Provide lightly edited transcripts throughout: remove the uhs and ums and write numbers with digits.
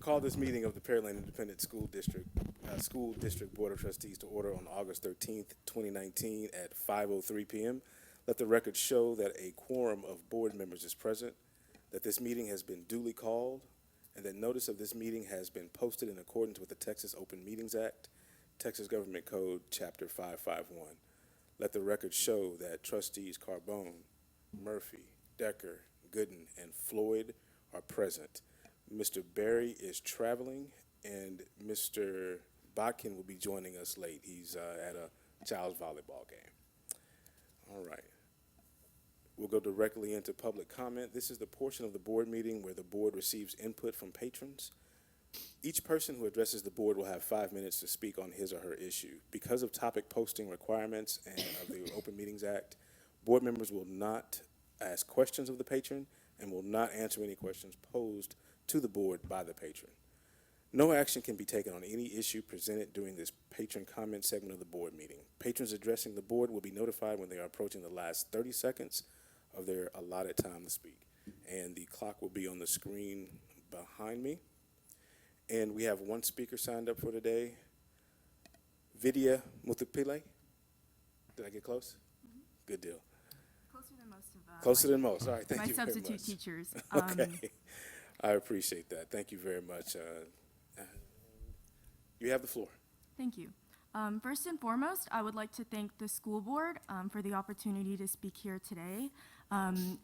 Call this meeting of the Pearland Independent School District Board of Trustees to order on August 13th, 2019 at 5:03 p.m. Let the record show that a quorum of board members is present, that this meeting has been duly called, and that notice of this meeting has been posted in accordance with the Texas Open Meetings Act, Texas Government Code, Chapter 551. Let the record show that trustees Carbone, Murphy, Decker, Gooden, and Floyd are present. Mr. Berry is traveling, and Mr. Botkin will be joining us late. He's at a child's volleyball game. All right. We'll go directly into public comment. This is the portion of the board meeting where the board receives input from patrons. Each person who addresses the board will have 5 minutes to speak on his or her issue. Because of topic posting requirements and of the Open Meetings Act, board members will not ask questions of the patron and will not answer any questions posed to the board by the patron. No action can be taken on any issue presented during this patron comment segment of the board meeting. Patrons addressing the board will be notified when they are approaching the last 30 seconds of their allotted time to speak. And the clock will be on the screen behind me. And we have one speaker signed up for today, Vidya Muthupile. Did I get close? Mm-hmm. Good deal. Closer than most of Closer than most. All right, thank my you very much. substitute teachers. Okay, I appreciate that. Thank you very much. You have the floor. Thank you. First and foremost, I would like to thank the school board for the opportunity to speak here today.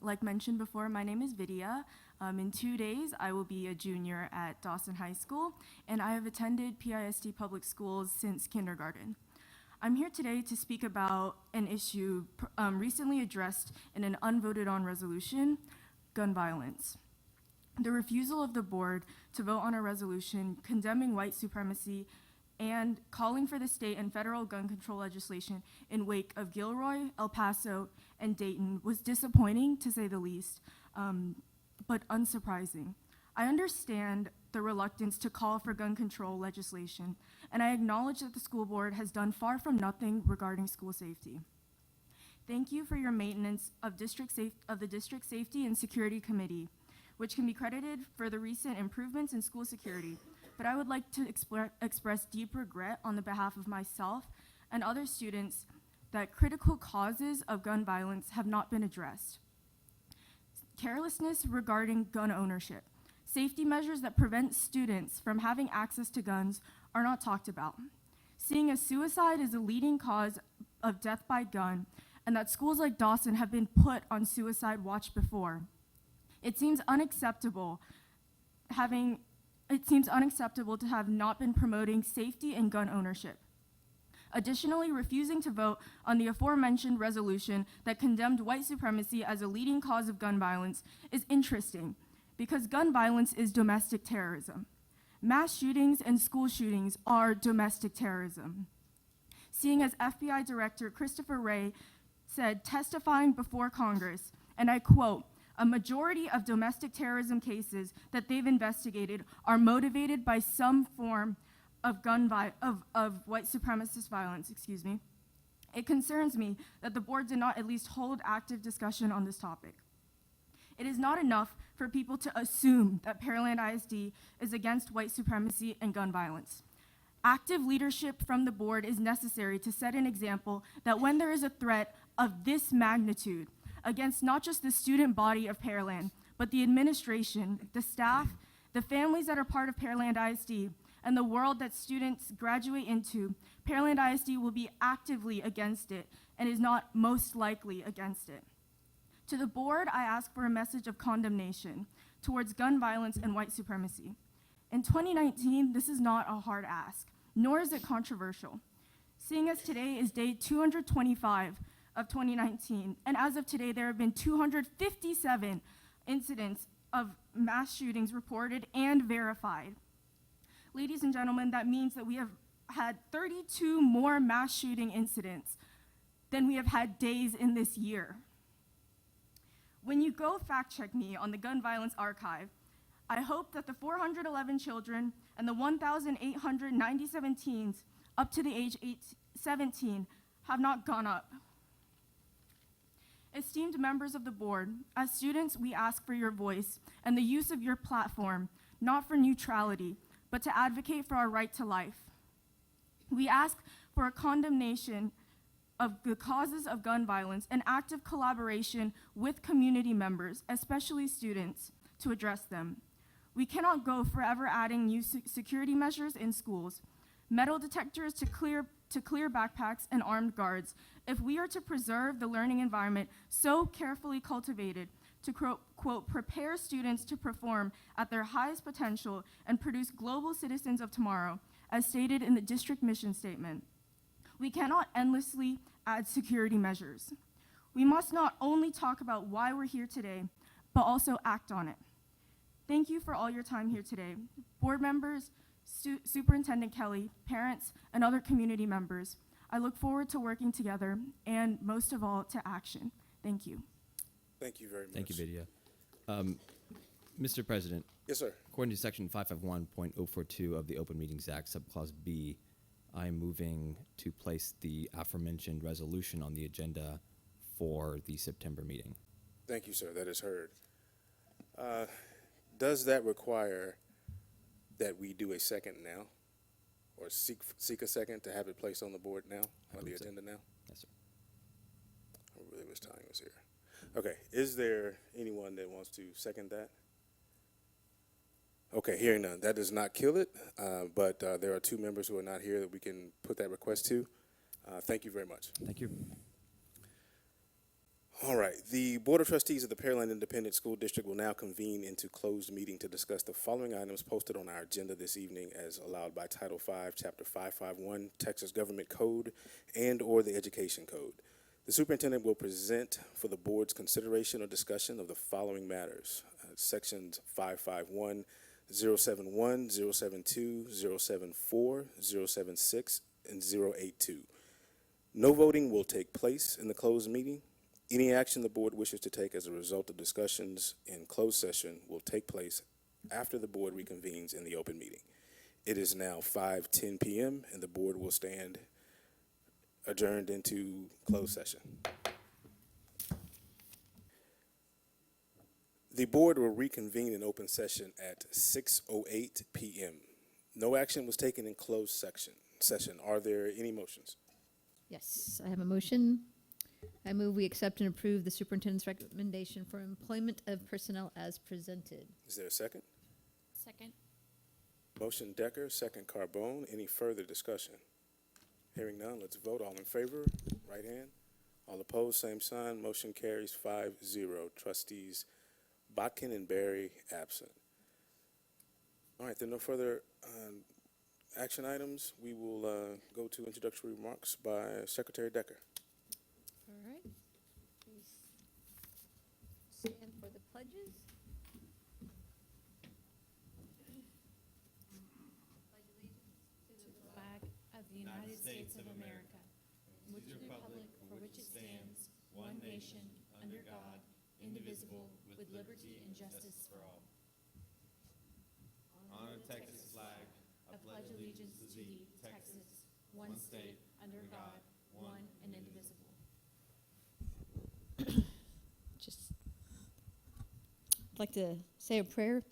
Like mentioned before, my name is Vidya. In 2 days, I will be a junior at Dawson High School, and I have attended PISD public schools since kindergarten. I'm here today to speak about an issue recently addressed in an unvoted on resolution, gun violence. The refusal of the board to vote on a resolution condemning white supremacy and calling for the state and federal gun control legislation in wake of Gilroy, El Paso, and Dayton was disappointing, to say the least, but unsurprising. I understand the reluctance to call for gun control legislation, and I acknowledge that the school board has done far from nothing regarding school safety. Thank you for your maintenance of the District Safety and Security Committee, which can be credited for the recent improvements in school security. But I would like to express deep regret on the behalf of myself and other students that critical causes of gun violence have not been addressed. Carelessness regarding gun ownership. Safety measures that prevent students from having access to guns are not talked about. Seeing as suicide is a leading cause of death by gun, and that schools like Dawson have been put on suicide watch before, it seems unacceptable to have not been promoting safety and gun ownership. Additionally, refusing to vote on the aforementioned resolution that condemned white supremacy as a leading cause of gun violence is interesting, because gun violence is domestic terrorism. Mass shootings and school shootings are domestic terrorism. Seeing as FBI Director Christopher Wray said, testifying before Congress, and I quote, "A majority of domestic terrorism cases that they've investigated are motivated by some form of of white supremacist violence, It concerns me that the board did not at least hold active discussion on this topic. It is not enough for people to assume that Pearland ISD is against white supremacy and gun violence. Active leadership from the board is necessary to set an example that when there is a threat of this magnitude against not just the student body of Pearland, but the administration, the staff, the families that are part of Pearland ISD, and the world that students graduate into, Pearland ISD will be actively against it and is not most likely against it. To the board, I ask for a message of condemnation towards gun violence and white supremacy. In 2019, this is not a hard ask, nor is it controversial. Seeing as today is day 225 of 2019, and as of today, there have been 257 incidents of mass shootings reported and verified. Ladies and gentlemen, that means that we have had 32 more mass shooting incidents than we have had days in this year. When you go fact check me on the Gun Violence Archive, I hope that the 411 children and the 1,897 teens up to the age 17 have not gone up. Esteemed members of the board, as students, we ask for your voice and the use of your platform not for neutrality, but to advocate for our right to life. We ask for a condemnation of the causes of gun violence and active collaboration with community members, especially students, to address them. We cannot go forever adding new security measures in schools, metal detectors to clear backpacks, and armed guards if we are to preserve the learning environment so carefully cultivated to, quote, prepare students to perform at their highest potential and produce global citizens of tomorrow, as stated in the district mission statement. We cannot endlessly add security measures. We must not only talk about why we're here today, but also act on it. Thank you for all your time here today. Board members, Superintendent Kelly, parents, and other community members, I look forward to working together and, most of all, to action. Thank you. Thank you very much. Thank you, Vidya. Mr. President, Yes, sir. according to Section 551.042 of the Open Meetings Act, Subclause B, I am moving to place the aforementioned resolution on the agenda for the September meeting. Thank you, sir. That is heard. Does that require that we do a second now? Or seek a second to have it placed on the board now, on the believe so. agenda now? Yes, sir. I really wish Tanya was here. Okay, is there anyone that wants to second that? Okay, hearing none. That does not kill it, but there are two members who are not here that we can put that request to. Thank you very much. Thank you. All right, the Board of Trustees of the Pearland Independent School District will now convene into closed meeting to discuss the following items posted on our agenda this evening as allowed by Title V, Chapter 551, Texas Government Code, and/or the Education Code. The superintendent will present for the board's consideration or discussion of the following matters. Sections 551, 071, 072, 074, 076, and 082. No voting will take place in the closed meeting. Any action the board wishes to take as a result of discussions in closed session will take place after the board reconvenes in the open meeting. It is now 5:10 p.m. and the board will stand adjourned into closed session. The board will reconvene in open session at 6:08 p.m. No action was taken in closed session. Are there any motions? Yes, I have a motion. I move we accept and approve the superintendent's recommendation for employment of personnel as presented. Is there a second? Second. Motion Decker, second Carbone. Any further discussion? Hearing none, let's vote. All in favor, right hand. All opposed, same sign. Motion carries 5-0. Trustees Botkin and Barry absent. All right, there are no further action items. We will go to introductory remarks by Secretary Decker. All right. Please stand for the pledges. To the flag of the United States of America, and to the republic for which it stands, one nation, under God, indivisible, with liberty and justice for all. Honor Texas flag. I pledge allegiance to thee, Texas, one state, under God, one and indivisible. Just like to say a prayer.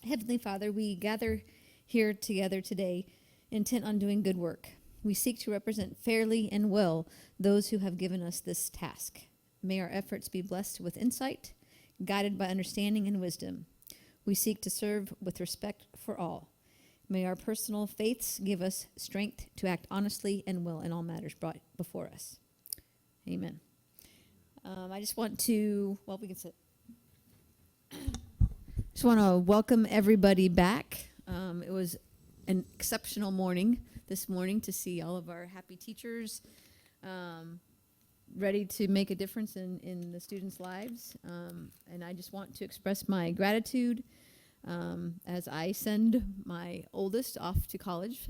Heavenly Father, we gather here together today, intent on doing good work. We seek to represent fairly and well those who have given us this task. May our efforts be blessed with insight, guided by understanding and wisdom. We seek to serve with respect for all. May our personal faiths give us strength to act honestly and well in all matters brought before us. Amen. I just want to, well, we can sit. Just want to welcome everybody back. It was an exceptional morning this morning to see all of our happy teachers ready to make a difference in the students' lives. And I just want to express my gratitude as I send my oldest off to college.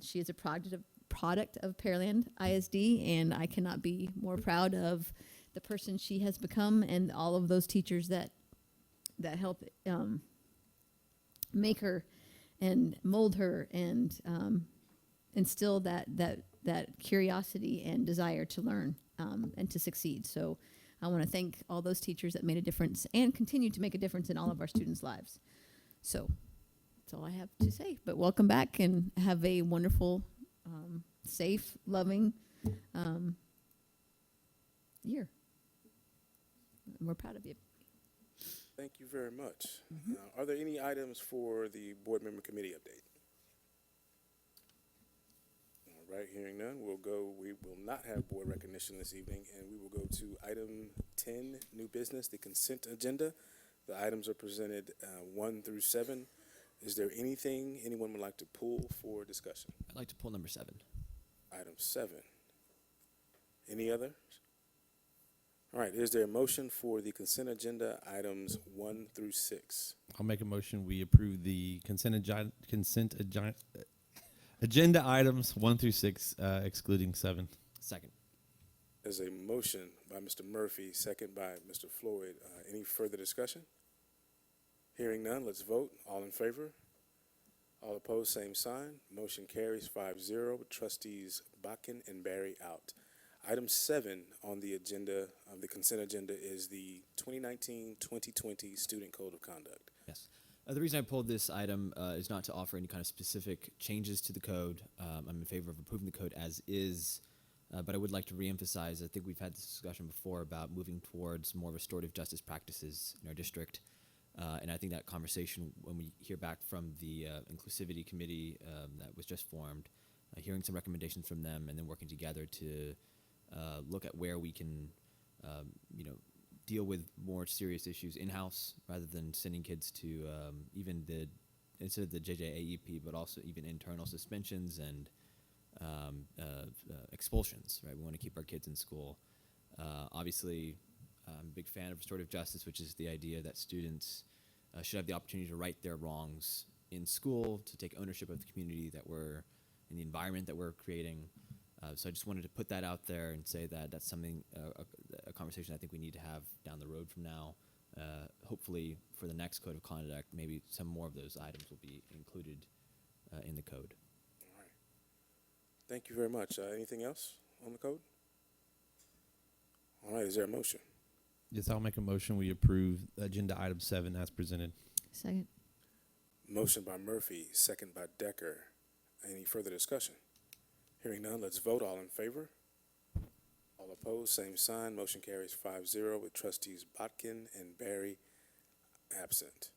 She is a product of Pearland ISD, and I cannot be more proud of the person she has become and all of those teachers that help make her and mold her and instill that curiosity and desire to learn and to succeed. So I want to thank all those teachers that made a difference and continue to make a difference in all of our students' lives. So that's all I have to say. But welcome back and have a wonderful, safe, loving year. We're proud of you. Thank you very much. Are there any items for the board member committee update? All right, hearing none, we will not have board recognition this evening, and we will go to item 10, new business, the consent agenda. The items are presented 1 through 7. Is there anything anyone would like to pull for discussion? I'd like to pull number 7. Item 7. Any other? All right, is there a motion for the consent agenda items 1 through 6? I'll make a motion. We approve the agenda items 1 through 6, excluding 7. Second. There's a motion by Mr. Murphy, second by Mr. Floyd. Any further discussion? Hearing none, let's vote. All in favor? All opposed, same sign. Motion carries 5-0 with trustees Botkin and Barry out. Item 7 on the agenda, the consent agenda, is the 2019-2020 Student Code of Conduct. Yes. The reason I pulled this item is not to offer any kind of specific changes to the code. I'm in favor of approving the code as is, but I would like to reemphasize, I think we've had this discussion before about moving towards more restorative justice practices in our district. And I think that conversation, when we hear back from the inclusivity committee that was just formed, hearing some recommendations from them and then working together to look at where we can, deal with more serious issues in-house rather than sending kids to instead of the JJAEP, but also even internal suspensions and expulsions, right? We want to keep our kids in school. Obviously, I'm a big fan of restorative justice, which is the idea that students should have the opportunity to right their wrongs in school, to take ownership of the community that we're in, the environment that we're creating. So I just wanted to put that out there and say that that's something, a conversation I think we need to have down the road from now. Hopefully for the next code of conduct, maybe some more of those items will be included in the code. All right. Thank you very much. Anything else on the code? All right, is there a motion? Yes, I'll make a motion. We approve agenda item 7 as presented. Second. Motion by Murphy, second by Decker. Any further discussion? Hearing none, let's vote. All in favor? All opposed, same sign. Motion carries 5-0 with trustees Botkin and Barry absent.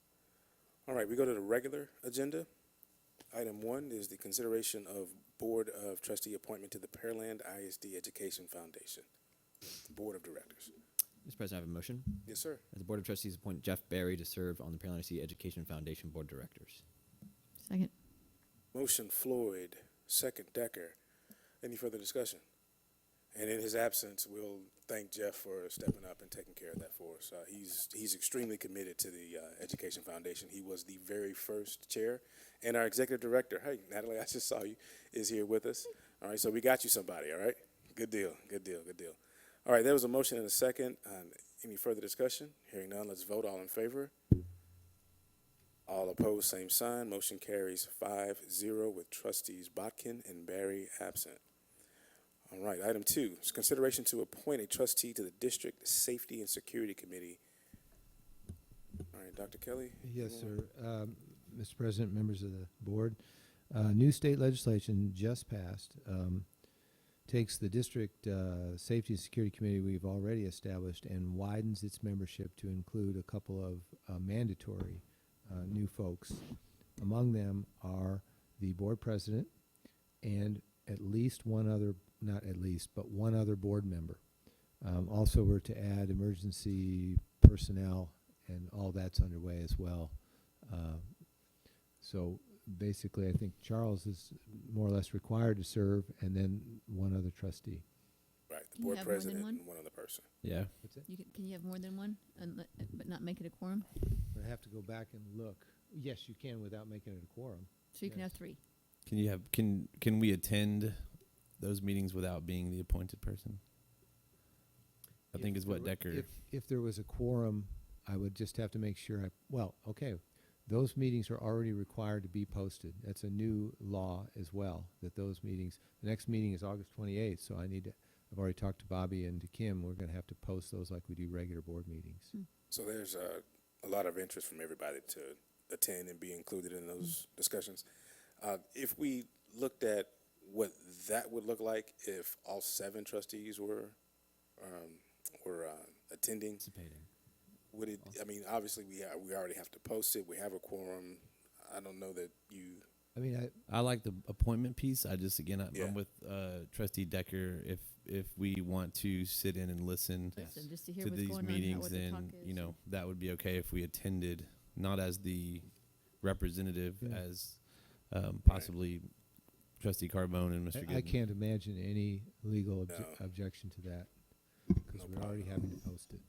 All right, we go to the regular agenda. Item 1 is the consideration of Board of Trustee appointment to the Pearland ISD Education Foundation, Board of Directors. Mr. President, I have a motion. Yes, sir. As the Board of Trustees appoint Jeff Barry to serve on the Pearland ISD Education Foundation Board of Directors. Second. Motion Floyd, second Decker. Any further discussion? And in his absence, we'll thank Jeff for stepping up and taking care of that for us. He's extremely committed to the Education Foundation. He was the very first chair, and our executive director, hey, Natalie, I just saw you, is here with us. All right, so we got you somebody, all right? Good deal, good deal, good deal. All right, there was a motion and a second. Any further discussion? Hearing none, let's vote. All in favor? All opposed, same sign. Motion carries 5-0 with trustees Botkin and Barry absent. All right, item 2 is consideration to appoint a trustee to the District Safety and Security Committee. All right, Dr. Kelly? Yes, sir. Mr. President, members of the board, new state legislation just passed takes the District Safety and Security Committee we've already established and widens its membership to include a couple of mandatory new folks. Among them are the board president and at least one other, not at least, but one other board member. Also, we're to add emergency personnel, and all that's underway as well. So basically, I think Charles is more or less required to serve, and then one other trustee. Right, the Can you board have more than president one? and one other person. Yeah. What's that? Can you have more than one, but not make it a quorum? I have to go back and look. Yes, you can without making it a quorum. So you can Yes. have 3. Can you have can we attend those meetings without being the appointed person? I think is what Decker. If there was a quorum, I would just have to make sure okay, those meetings are already required to be posted. That's a new law as well, that those meetings, the next meeting is August 28th, so I've already talked to Bobby and to Kim, we're gonna have to post those like we do regular board meetings. So there's a lot of interest from everybody to attend and be included in those discussions. If we looked at what that would look like if all 7 trustees were attending, Participating. would it? I mean, obviously we already have to post it. We have a quorum. I don't know that you. I mean, I like the appointment piece. Yeah. I'm with Trustee Decker. If we want to sit in and listen Listen, just to hear to what's these going on, how, meetings, what the talk then is. that would be okay if we attended, not as the representative, Yeah. as possibly Trustee Carbone and Mr. I Gooden. can't imagine any legal No. objection to that because No we're problem. already having to post it.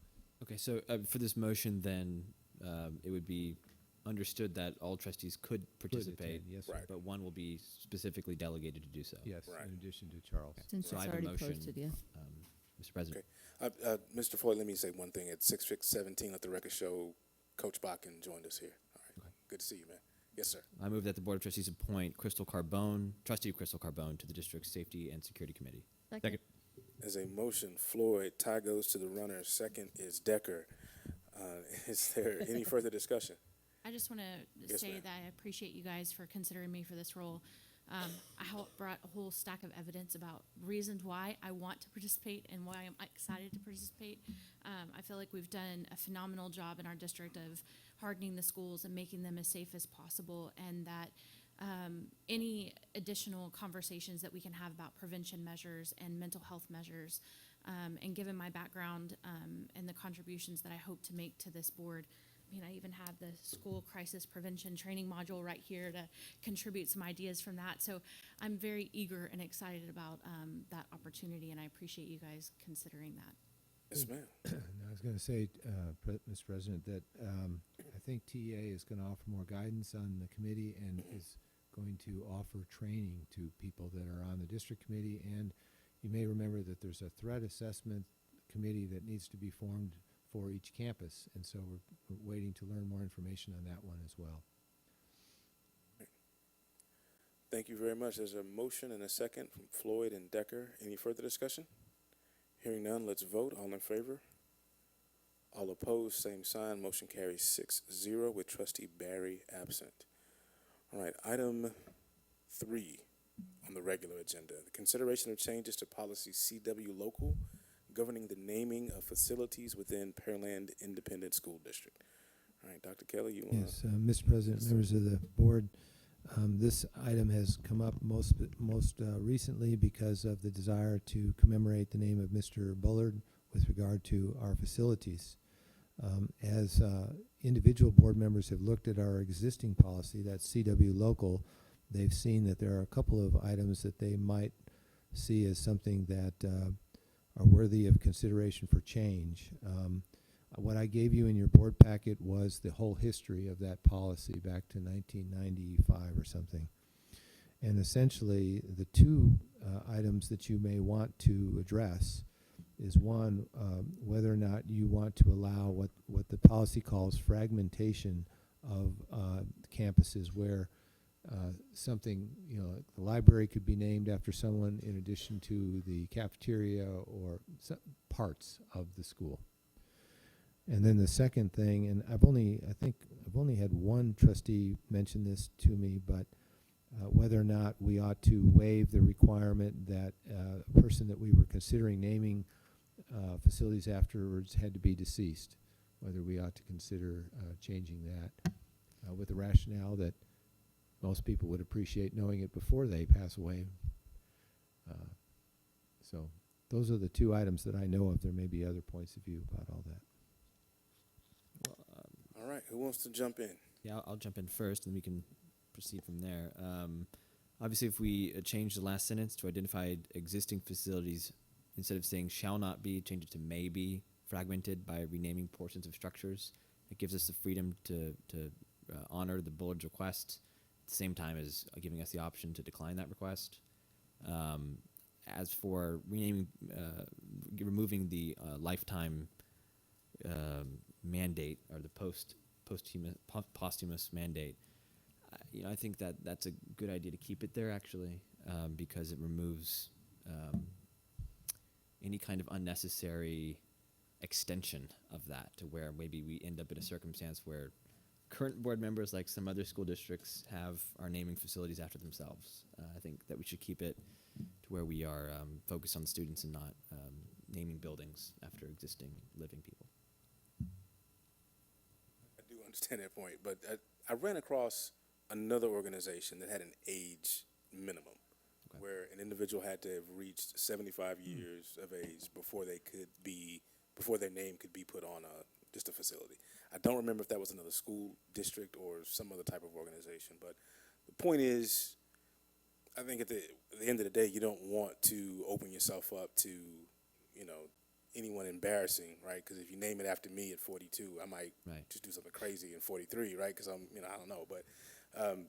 Okay, so for this motion, then it would be understood that all trustees could participate, attend, yes, sir. Right. but one will be specifically delegated to do so. Yes, Right. in addition to Charles. Since So I it's have a already motion. posted, yeah. Mr. President. Okay. Mr. Floyd, let me say one thing. At 6:17, let the record show Coach Bakken joined us here. All right. Good to see you, man. Yes, sir. I move that the Board of Trustees appoint Crystal Carbone, Trustee Crystal Carbone, to the District Safety and Security Committee. Second. As a motion, Floyd, tie goes to the runner. Second is Decker. Is there any further discussion? I just want to Yes, say ma'am. that I appreciate you guys for considering me for this role. I brought a whole stack of evidence about reasons why I want to participate and why I'm excited to participate. I feel like we've done a phenomenal job in our district of hardening the schools and making them as safe as possible, and that any additional conversations that we can have about prevention measures and mental health measures, and given my background and the contributions that I hope to make to this board. I mean, I even have the school crisis prevention training module right here to contribute some ideas from that. So I'm very eager and excited about that opportunity, and I appreciate you guys considering that. Yes, ma'am. I was going to say, Mr. President, that I think TEA is going to offer more guidance on the committee and is going to offer training to people that are on the district committee. And you may remember that there's a threat assessment committee that needs to be formed for each campus. And so we're waiting to learn more information on that one as well. Thank you very much. There's a motion and a second from Floyd and Decker. Any further discussion? Hearing none, let's vote. All in favor? All opposed, same sign. Motion carries 6-0 with Trustee Barry absent. All right, item 3 on the regular agenda. The consideration of changes to policy CW local governing the naming of facilities within Pearland Independent School District. All right, Dr. Kelly, you want Yes, Mr. President, members of the board, this item has come up most recently because of the desire to commemorate the name of Mr. Bullard with regard to our facilities. As individual board members have looked at our existing policy, that's CW local, they've seen that there are a couple of items that they might see as something that are worthy of consideration for change. What I gave you in your board packet was the whole history of that policy back to 1995 or something. And essentially, the two items that you may want to address is one, whether or not you want to allow what the policy calls fragmentation of campuses, where something, the library could be named after someone in addition to the cafeteria or parts of the school. And then the second thing, and I've only had one trustee mention this to me, but whether or not we ought to waive the requirement that a person that we were considering naming facilities afterwards had to be deceased, whether we ought to consider changing that with the rationale that most people would appreciate knowing it before they pass away. So those are the two items that I know of. There may be other points of view about all that. All right, who wants to jump in? Yeah, I'll jump in first, and we can proceed from there. Obviously, if we change the last sentence to identify existing facilities, instead of saying shall not be, change it to may be fragmented by renaming portions of structures. It gives us the freedom to honor the Bullard's request at the same time as giving us the option to decline that request. As for renaming, removing the lifetime mandate or the posthumous mandate, I think that's a good idea to keep it there actually, because it removes any kind of unnecessary extension of that to where maybe we end up in a circumstance where current board members, like some other school districts, are naming facilities after themselves. I think that we should keep it to where we are focused on the students and not naming buildings after existing living people. I do understand that point, but I ran across another organization that had an age minimum, Okay. where an individual had to have reached 75 years of age before their name could be put on just a facility. I don't remember if that was another school district or some other type of organization, but the point is, I think at the end of the day, you don't want to open yourself up to, anyone embarrassing, right? Because if you name it after me at 42, I might Right. just do something crazy in 43, right? Because I don't know. But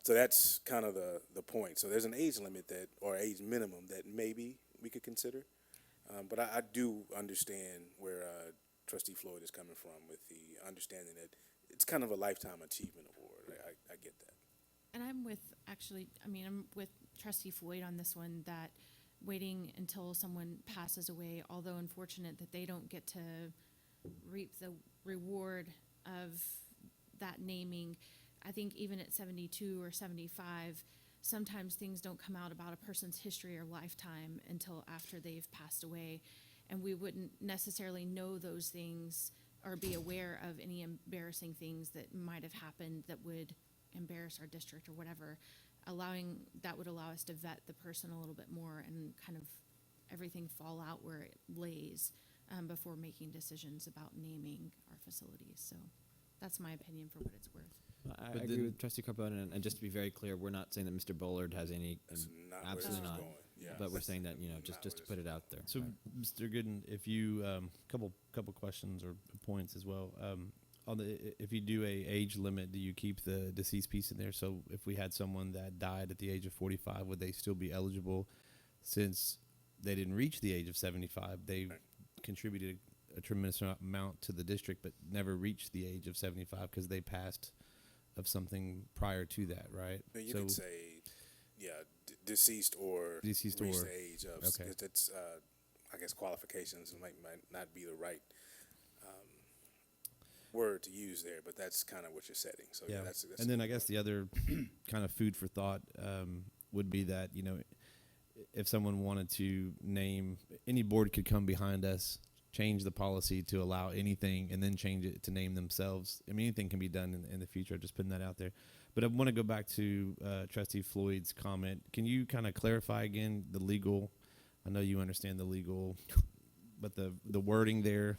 so that's kind of the point. So there's an age limit or age minimum that maybe we could consider. But I do understand where Trustee Floyd is coming from with the understanding that it's kind of a lifetime achievement award. I get that. And I'm with Trustee Floyd on this one, that waiting until someone passes away, although unfortunate that they don't get to reap the reward of that naming, I think even at 72 or 75, sometimes things don't come out about a person's history or lifetime until after they've passed away. And we wouldn't necessarily know those things or be aware of any embarrassing things that might have happened that would embarrass our district or whatever. That would allow us to vet the person a little bit more and kind of everything fall out where it lays before making decisions about naming our facilities. So that's my opinion for what it's worth. I But agree then- with Trustee Carbone, and just to be very clear, we're not saying that Mr. Bullard has any, That's not where this absolutely is not. going. Yeah, But we're that's saying that, not just where to this put is it out there. So, right? Mr. Gooden, if you couple questions or points as well. If you do a age limit, do you keep the deceased piece in there? So, if we had someone that died at the age of 45, would they still be eligible, since they didn't reach the age of 75? They Right. contributed a tremendous amount to the district, but never reached the age of 75 because they passed of something prior to that, right? No, you could say, deceased or Deceased reached or- the age of. okay. That's, I guess, qualifications might not be the right word to use there, but that's kind of what you're setting. So yeah, that's and then a I good guess point. the other kind of food for thought would be that, if someone wanted to name, any board could come behind us, change the policy to allow anything, and then change it to name themselves. I mean, anything can be done in the future. Just putting that out there. But I want to go back to Trustee Floyd's comment. Can you kind of clarify again the legal? I know you understand the legal, but the wording there,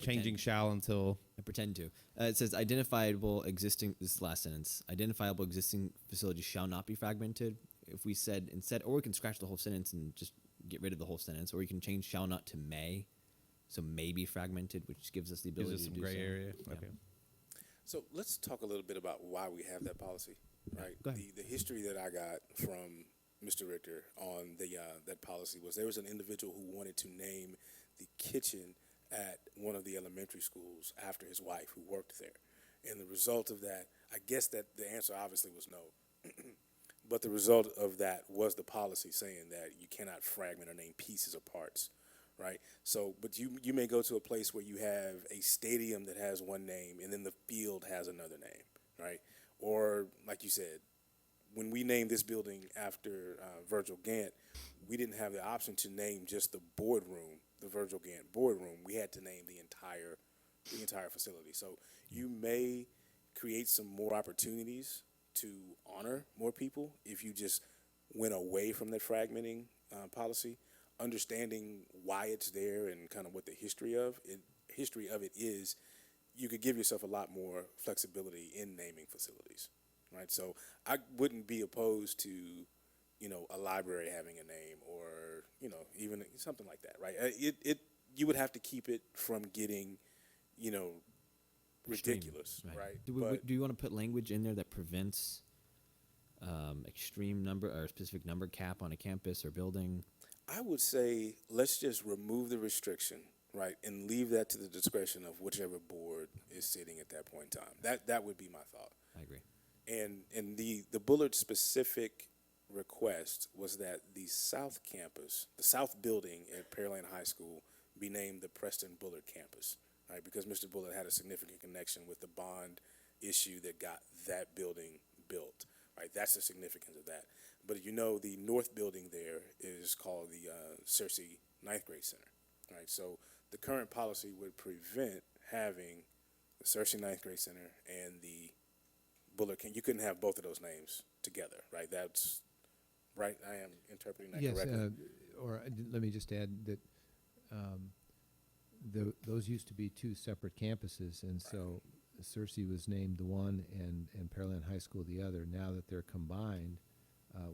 changing shall until. I pretend to. It says identifiable existing, this is the last sentence, identifiable existing facilities shall not be fragmented. If we said instead, or we can scratch the whole sentence and just get rid of the whole sentence, or you can change shall not to may. So may be fragmented, which gives us the Gives ability us to some do gray so. area. Yeah. Okay. So let's talk a little bit about why we have that policy, right? Go ahead. The history that I got from Mr. Richter on that policy was there was an individual who wanted to name the kitchen at one of the elementary schools after his wife who worked there. And the result of that, I guess that the answer obviously was no. But the result of that was the policy saying that you cannot fragment or name pieces or parts, right? So, but you may go to a place where you have a stadium that has one name and then the field has another name, right? Or like you said, when we named this building after Virgil Gant, we didn't have the option to name just the boardroom, the Virgil Gant boardroom. We had to name the entire facility. So you may create some more opportunities to honor more people if you just went away from that fragmenting policy, understanding why it's there and kind of what the history of it is. You could give yourself a lot more flexibility in naming facilities, right? So I wouldn't be opposed to, a library having a name or, even something like that, right? You would have to keep it from getting, Extreme, ridiculous, right? Do you want to put language in there that prevents extreme number or specific number cap on a campus or building? I would say let's just remove the restriction, right, and leave that to the discretion of whichever board is sitting at that point in time. That would be my thought. I agree. And the Bullard specific request was that the South campus, the South building at Pearland High School, be named the Preston Bullard campus, right? Because Mr. Bullard had a significant connection with the Bond issue that got that building built, right? That's the significance of that. But you know, the north building there is called the Searcy Ninth Grade Center, right? So the current policy would prevent having the Searcy Ninth Grade Center and the Bullard King. You couldn't have both of those names together, right? That's right. I am interpreting that Yes, correctly. let me just add that those used to be two separate campuses, and so Searcy was named the one and Pearland High School the other. Now that they're combined,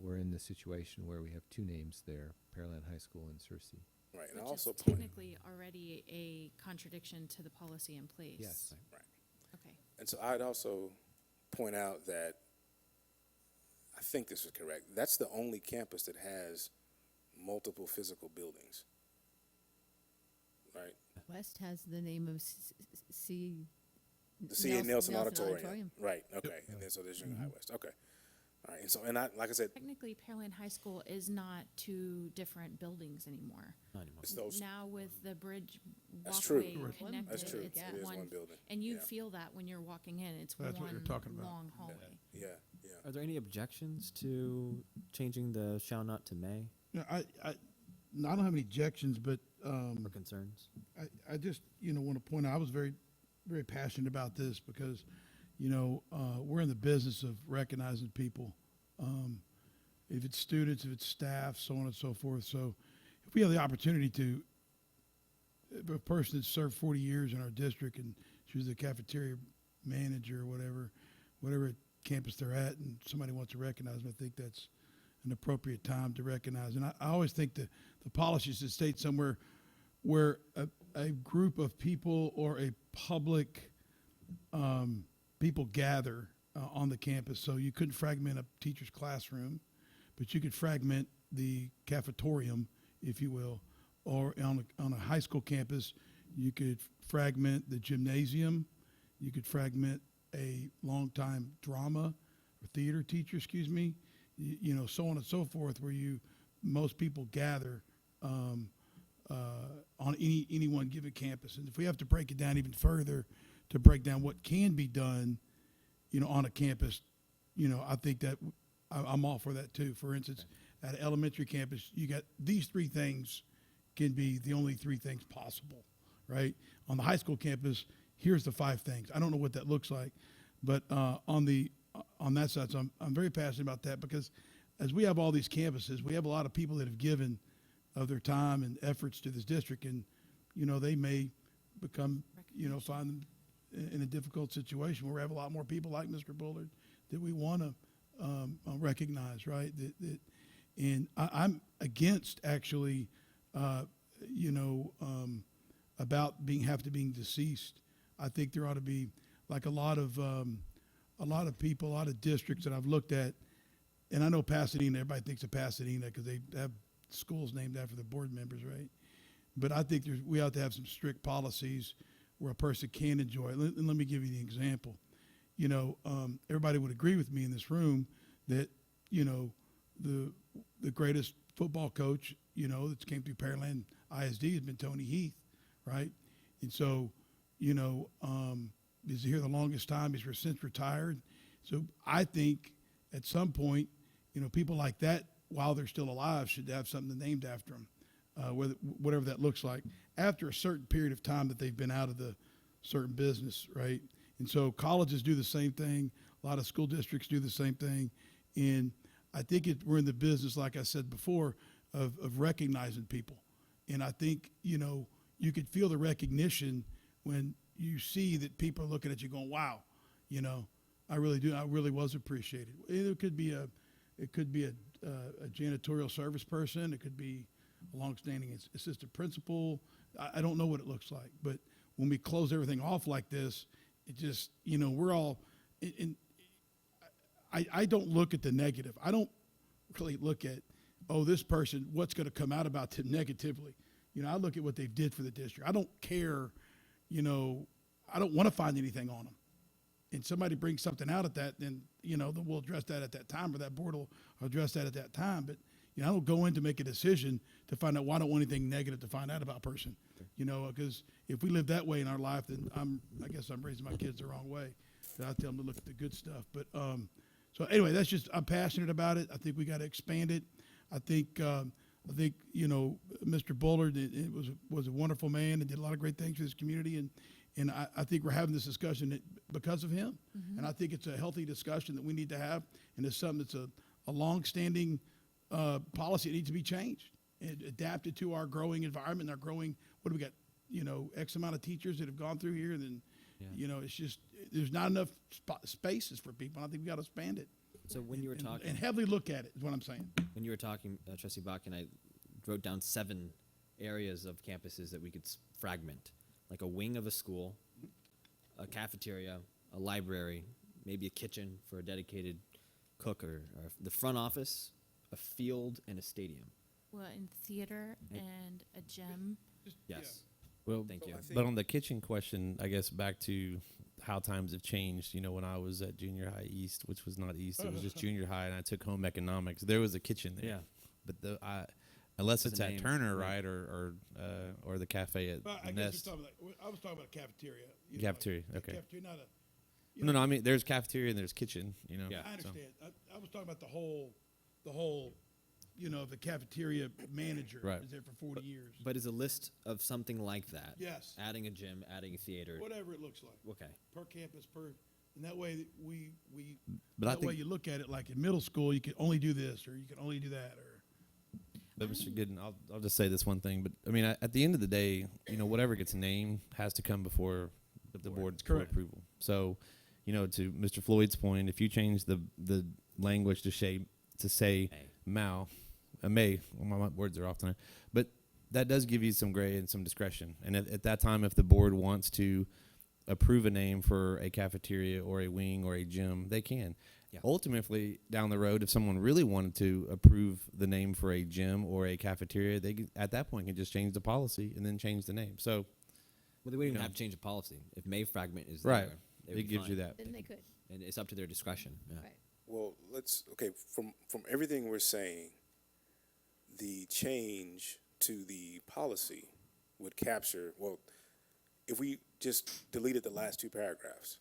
we're in the situation where we have two names there, Pearland High School and Searcy. Right, and I Which also is point, technically already a contradiction to the policy in place. Yes. right. Okay. And so I'd also point out that I think this is correct. That's the only campus that has multiple physical buildings, right? West has the name of The C.A. Nelson Auditorium. Auditorium. Right, okay. And then so there's Junior High West. Okay. All right. And so, and I, like I said, Technically, Pearland High School is not two different buildings anymore. Not anymore. it's those, Now with the bridge That's true. walkway connected, that's true. it's It is one building. and you Yeah. feel that when you're walking in, it's That's what you're one talking about. long hallway. Yeah, yeah. Are there any objections to changing the shall not to may Yeah, I don't have any objections, but or concerns? I just want to point out I was very passionate about this because we're in the business of recognizing people, if it's students, if it's staff, so on and so forth. So if we have the opportunity to, if a person that served 40 years in our district and she was the cafeteria manager or whatever campus they're at, and somebody wants to recognize them, I think that's an appropriate time to recognize. And I always think the policy should state somewhere where a group of people or a public people gather on the campus. So you couldn't fragment a teacher's classroom, but you could fragment the cafetorium, if you will, or on a high school campus, you could fragment the gymnasium, you could fragment a longtime drama or theater teacher, so on and so forth, where most people gather on any one given campus. And if we have to break it down even further to break down what can be done, on a campus, I think that I'm all for that too. For instance, at an elementary campus, you got these three things can be the only three things possible, right? On the high school campus, here's the 5 things. I don't know what that looks like, but on that side, so I'm very passionate about that because as we have all these campuses, we have a lot of people that have given of their time and efforts to this district, and they may become find them in a difficult situation where we have a lot more people like Mr. Bullard that we want to recognize, right? And I'm against actually, about being deceased. I think there ought to be like a lot of people, a lot of districts that I've looked at, and I know Pasadena. Everybody thinks of Pasadena because they have schools named after the board members, right? But I think we ought to have some strict policies where a person can enjoy it. And let me give you the example. Everybody would agree with me in this room that the greatest football coach that's came through Pearland ISD has been Tony Heath, right? And so he's here the longest time. He's since retired. So I think at some point, people like that, while they're still alive, should have something named after them, whatever that looks like, after a certain period of time that they've been out of the certain business, right? And so colleges do the same thing. A lot of school districts do the same thing. And I think we're in the business, like I said before, of recognizing people. And I think, you could feel the recognition when you see that people are looking at you going, wow, I really do. I really was appreciated. It could be a janitorial service person. It could be a longstanding assistant principal. I don't know what it looks like, but when we close everything off like this, it just, we're all, I don't look at the negative. I don't really look at, this person, what's going to come out about them negatively. I look at what they did for the district. I don't care, I don't want to find anything on them. And somebody brings something out at that, then we'll address that at that time, or that board will address that at that time. But, I don't go in to make a decision to find out. Well, I don't want anything negative to find out about a person. Because if we live that way in our life, then I guess I'm raising my kids the wrong way. But I tell them to look at the good stuff. But so anyway, that's just, I'm passionate about it. I think we got to expand it. I think Mr. Bullard was a wonderful man and did a lot of great things for this community, and I think we're having this discussion because of him. And I think it's a healthy discussion that we need to have, and it's something that's a long-standing policy that needs to be changed and adapted to our growing environment, our growing, what do we got, X amount of teachers that have gone through here, and then, it's just, there's not enough spaces for people. I think we got to expand it. So when you were talking, And heavily look at it, is what I'm saying. when you were talking, Trustee Bach, and I wrote down 7 areas of campuses that we could fragment, like a wing of a school, a cafeteria, a library, maybe a kitchen for a dedicated cook, or the front office, a field, and a stadium. Well, in theater and a gym. Yes. Well, Thank you. but on the kitchen question, I guess back to how times have changed. When I was at junior high East, which was not East, it was just junior high, and I took home economics. There was a kitchen there. Yeah. But unless it's the at name, Turner, right. right, or the cafe at But I guess Nest. I was talking about a cafeteria. Cafeteria, like a okay. Cafeteria, not a. No, I mean there's cafeteria and there's kitchen. Yeah. I so. understand. I was talking about the whole, the cafeteria manager Right. was there for 40 years. But is a list of something like that? Yes. Adding a gym, adding a theater. Whatever it looks like, Okay. per campus, and that way we But I that way think, you look at it like in middle school, you can only do this or you can only do that or. but Mr. Gooden, I'll just say this one thing. But I mean, at the end of the day, whatever gets named has to come before the board's for Correct. approval. So, to Mr. Floyd's point, if you change the language to say may, well, my words are off tonight, but that does give you some gray and some discretion. And at that time, if the board wants to approve a name for a cafeteria or a wing or a gym, they can. Yeah. Ultimately, down the road, if someone really wanted to approve the name for a gym or a cafeteria, they could, at that point can just change the policy and then change the name. So, Well, they wouldn't even know. have to change the policy. If May fragment is right, there, they would it be gives you fine. that. Then they could. And it's up to their discretion. Yeah. Right. Well, from everything we're saying, the change to the policy would capture, if we just deleted the last 2 paragraphs,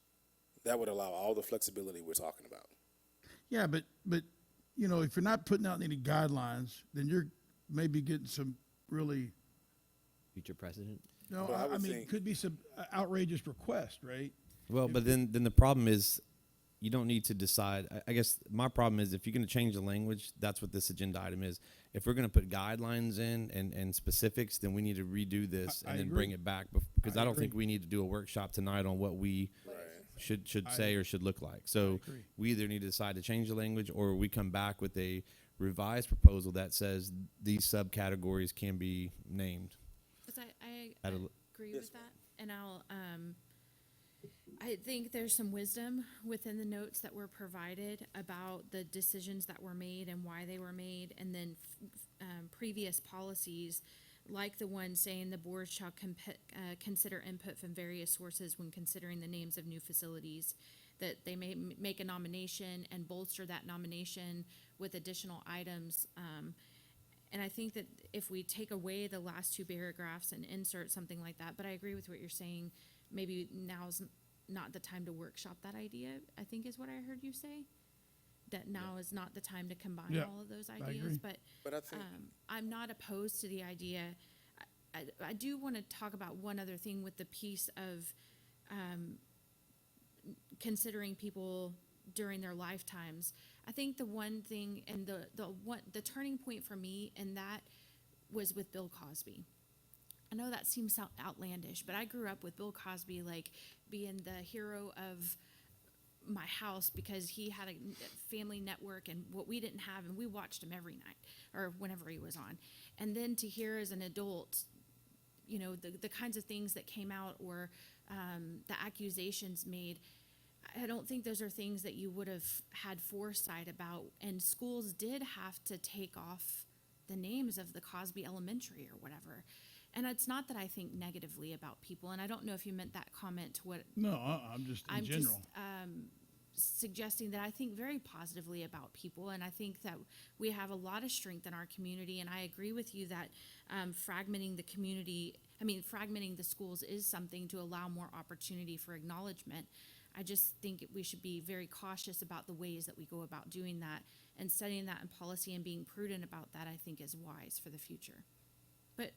that would allow all the flexibility we're talking about. Yeah, but if you're not putting out any guidelines, then you're maybe getting some really. Future precedent. No, Well, I I would mean, think- it could be some outrageous request, right? Well, but then the problem is you don't need to decide. I guess my problem is if you're going to change the language, that's what this agenda item is. If we're going to put guidelines in and specifics, then we need to redo this I and then agree. bring it back because I don't think agree. we need to do a workshop tonight on what we should say or should look like. So agree. we either need to decide to change the language or we come back with a revised proposal that says these subcategories can be named. Because I At a- agree Yes, with that, and I think there's some wisdom within the notes that were provided about the decisions that were made and why they were made, and then previous policies, like the one saying the board shall consider input from various sources when considering the names of new facilities, that they may make a nomination and bolster that nomination with additional items. And I think that if we take away the last 2 paragraphs and insert something like that, but I agree with what you're saying, maybe now's not the time to workshop that idea, I think is what I heard you say. That now is not the time to combine Yeah, all of those agree. ideas, but But I think I'm not opposed to the idea. I do want to talk about one other thing with the piece of considering people during their lifetimes. I think the one thing and the turning point for me and that was with Bill Cosby. I know that seems outlandish, but I grew up with Bill Cosby like being the hero of my house because he had a family network and what we didn't have, and we watched him every night or whenever he was on. And then to hear as an adult, the kinds of things that came out or the accusations made, I don't think those are things that you would have had foresight about. And schools did have to take off the names of the Cosby Elementary or whatever. And it's not that I think negatively about people, and I don't know if you meant that comment to what No, I'm just in general. suggesting that I think very positively about people, and I think that we have a lot of strength in our community. And I agree with you that fragmenting the community, fragmenting the schools is something to allow more opportunity for acknowledgement. I just think we should be very cautious about the ways that we go about doing that, and setting that in policy and being prudent about that, I think, is wise for the future. But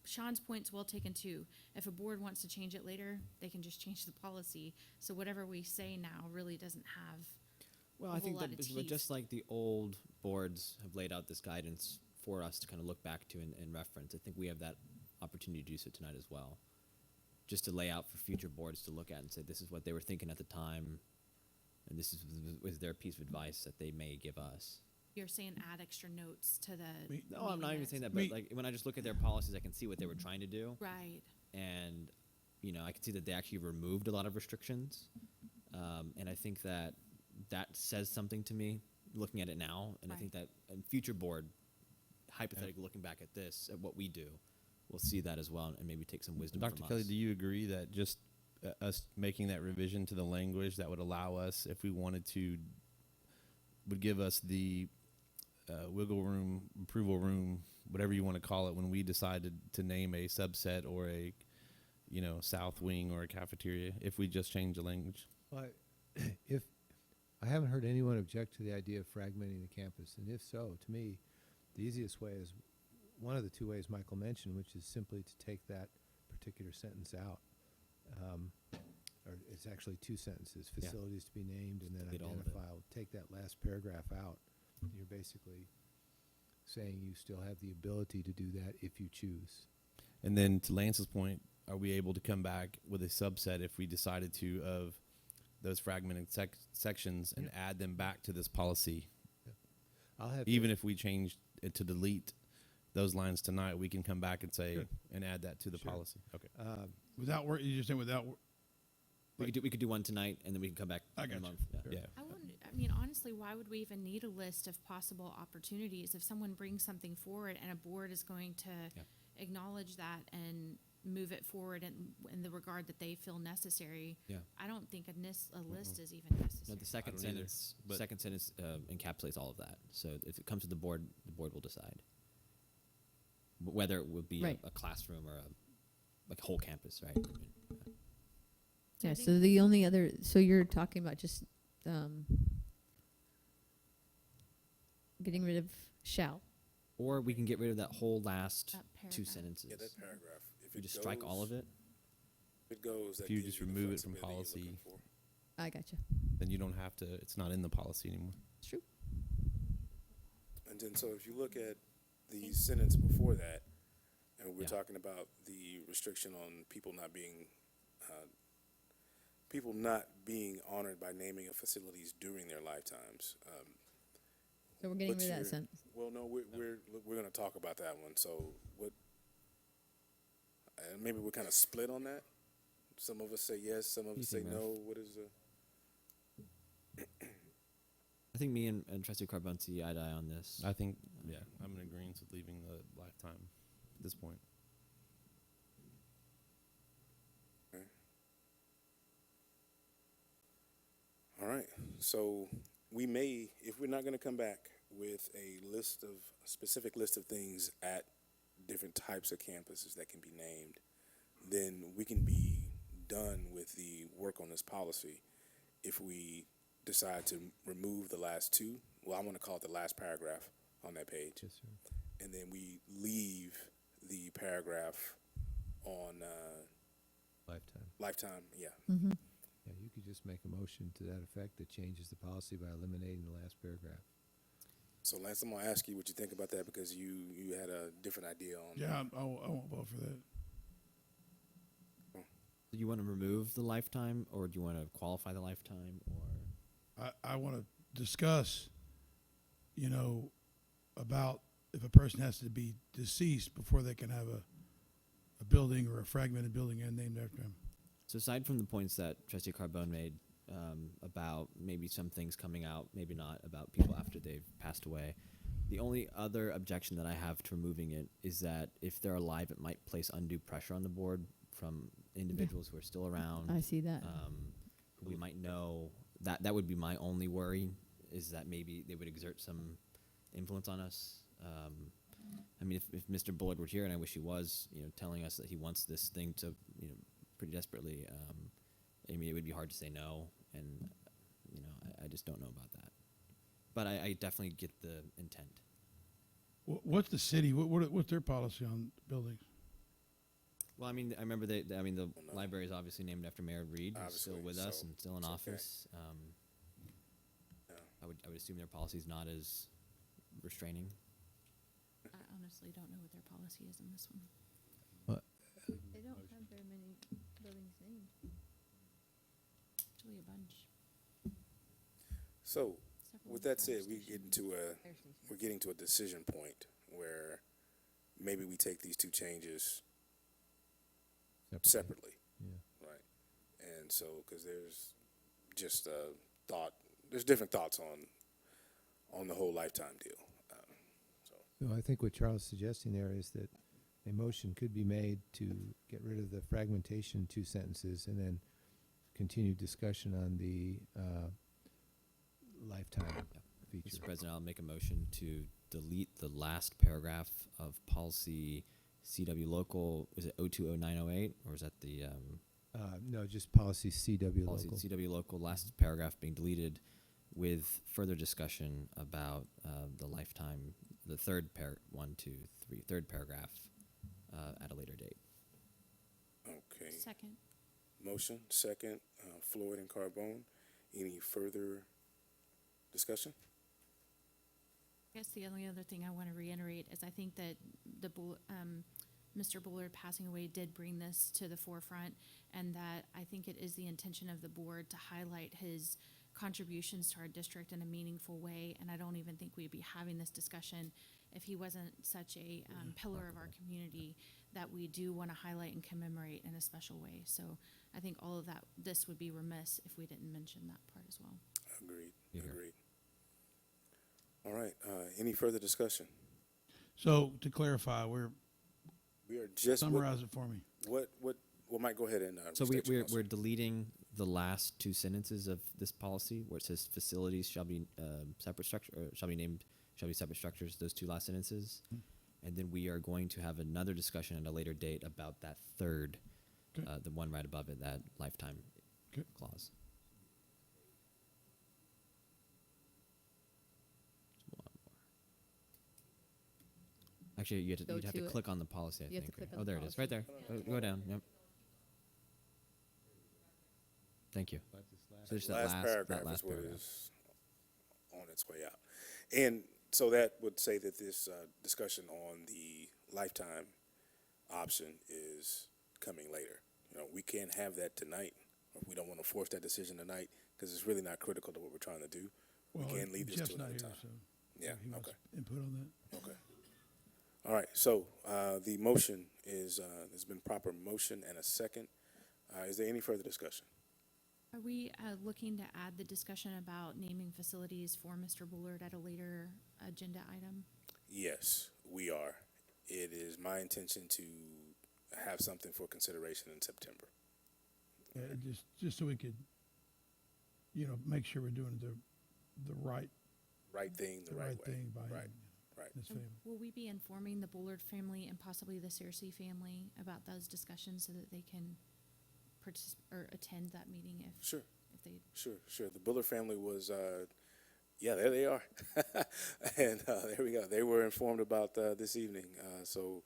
Sean's point's well taken too. If a board wants to change it later, they can just change the policy. So whatever we say now really doesn't have Well, a I whole think lot that of but teeth. just like the old boards have laid out this guidance for us to kind of look back to and reference, I think we have that opportunity to do so tonight as well. Just to lay out for future boards to look at and say, this is what they were thinking at the time, and this was their piece of advice that they may give us. You're saying add extra notes to the. Me- No, I'm not even minutes. saying that, Me- but like when I just look at their policies, I can see what they were trying to do. Right. And I can see that they actually removed a lot of restrictions, and I think that says something to me looking at it now, and I think that in future board, hypothetically looking back at this, at what we do, we'll see that as well, and maybe take some wisdom Dr. from Kelly, us. do you agree that just us making that revision to the language that would allow us, if we wanted to, would give us the wiggle room, approval room, whatever you want to call it, when we decided to name a subset or a, south wing or a cafeteria, if we just change the language? Well, if I haven't heard anyone object to the idea of fragmenting the campus, and if so, to me, the easiest way is one of the two ways Michael mentioned, which is simply to take that particular sentence out. Or it's actually two sentences: Yeah. facilities to be named, and then Delete all of it. identified. Take that last paragraph out. You're basically saying you still have the ability to do that if you choose. And then to Lance's point, are we able to come back with a subset if we decided to of those fragmented sections and add them back to this policy? I'll have Even if we changed it to delete those lines tonight, we can come back and say, Sure. and add that to the Sure. policy. Okay. Without work, you just saying without. we could do one tonight, and then we can come back I in a got you. month. Yeah. Yeah. Honestly, why would we even need a list of possible opportunities? If someone brings something forward and a board is going to acknowledge that and move it forward in the regard that they feel necessary, Yeah. I don't think a list is even necessary. No, the second don't either, sentence, but- encapsulates all of that. So if it comes to the board will decide whether it would be Right. a classroom or a whole campus, right? Yeah, I so think- the only other, so you're talking about just getting rid of shall. Or we can get rid of that whole last That two paragraph. sentences. Yeah, that paragraph. If We it just strike all of goes- it. If it goes, that If you gives just the remove it from flexibility you're looking policy. for. I gotcha. Then you don't have to, it's not in the policy anymore. It's true. And then, so if you look at the sentence before that, and we're Yeah. talking about the restriction on people not being honored by naming of facilities during their lifetimes. So we're getting What's rid of that your- sentence. Well, no, we're going to talk about that one. So what? Maybe we're kind of split on that. Some of us say yes, some of You us say think, no. Murph? What is the? I think me and Trustee Carbone see eye to eye on this. I think, yeah, I'm in agreement with leaving the lifetime at this point. All right. So we may, if we're not going to come back with a specific list of things at different types of campuses that can be named, then we can be done with the work on this policy if we decide to remove the last two. Well, I want to call it the last paragraph on that page. Yes, sir. And then we leave the paragraph on Lifetime. lifetime. Yeah. Mm-hmm. Yeah, you could just make a motion to that effect that changes the policy by eliminating the last paragraph. So Lance, I'm gonna ask you what you think about that because you had a different idea on. Yeah, I won't vote for that. Do you want to remove the lifetime, or do you want to qualify the lifetime, or? I want to discuss, about if a person has to be deceased before they can have a building or a fragmented building named after him. So aside from the points that Trustee Carbone made about maybe some things coming out, maybe not, about people after they've passed away, the only other objection that I have to removing it is that if they're alive, it might place undue pressure on the board from individuals who are still around. I see that. We might know that would be my only worry, is that maybe they would exert some influence on us. I mean, if Mr. Bullard were here, and I wish he was, telling us that he wants this thing to, pretty desperately, I mean, it would be hard to say no, and I just don't know about that. But I definitely get the intent. What's the city? What's their policy on buildings? Well, I mean, I remember the library is obviously named after Mayor Reed, who's still Obviously, with us so and still in it's okay. office. Yeah. I would assume their policy is not as restraining. I honestly don't know what their policy is in this one. They don't have very many buildings named. Actually, a bunch. So, Several with that fire said, we're getting to a decision point where maybe we take these two changes separately, Yeah. right? And so, because there's just there's different thoughts on the whole lifetime deal. So I think what Charles is suggesting there is that a motion could be made to get rid of the fragmentation 2 sentences and then continue discussion on the lifetime feature. Mr. President, I'll make a motion to delete the last paragraph of policy CW local. Is it 020908, or is that the No, just policy CW policy local. CW local? Last paragraph being deleted, with further discussion about the lifetime. The third third paragraph at a later date. Okay. Second. Motion, second, Floyd and Carbone. Any further discussion? I guess the only other thing I want to reiterate is I think that Mr. Bullard passing away did bring this to the forefront, and that I think it is the intention of the board to highlight his contributions to our district in a meaningful way, and I don't even think we'd be having this discussion if he wasn't such a pillar of our community that we do want to highlight and commemorate in a special way. So I think all of that, this would be remiss if we didn't mention that part as well. Agreed. Here. Agreed. All right. Any further discussion? So to clarify, We are just summarize it for me. what Mike, go ahead and So state your we're motion. deleting the last 2 sentences of this policy where it says facilities shall be separate structure, or shall be separate structures. Those 2 last sentences, and then we are going to have another discussion at a later date about that third, Okay. the one right above it, that lifetime Okay. clause. One more. Actually, you'd have to to it. click on the policy. I You have think. to click right? on Oh, the there it is, policy. right there. Go down. Yep. Thank you. So just that last paragraph that last is what paragraph. is on its way out. And so that would say that this discussion on the lifetime option is coming later. We can't have that tonight. We don't want to force that decision tonight because it's really not critical to what we're trying to do. Well, we can leave this Jeff's to not another here, time. so Yeah, he wants okay. input on that. Okay. All right, so the motion is, there's been proper motion and a second. Is there any further discussion? Are we looking to add the discussion about naming facilities for Mr. Bullard at a later agenda item? Yes, we are. It is my intention to have something for consideration in September. Yeah, just so we could, make sure we're doing the right Right thing, the right way. thing by Right, him, right. in his And favor. will we be informing the Bullard family and possibly the Searcy family about those discussions so that they can attend that meeting Sure, if they? sure. The Bullard family was, yeah, there they are. And there we go. They were informed about this evening. So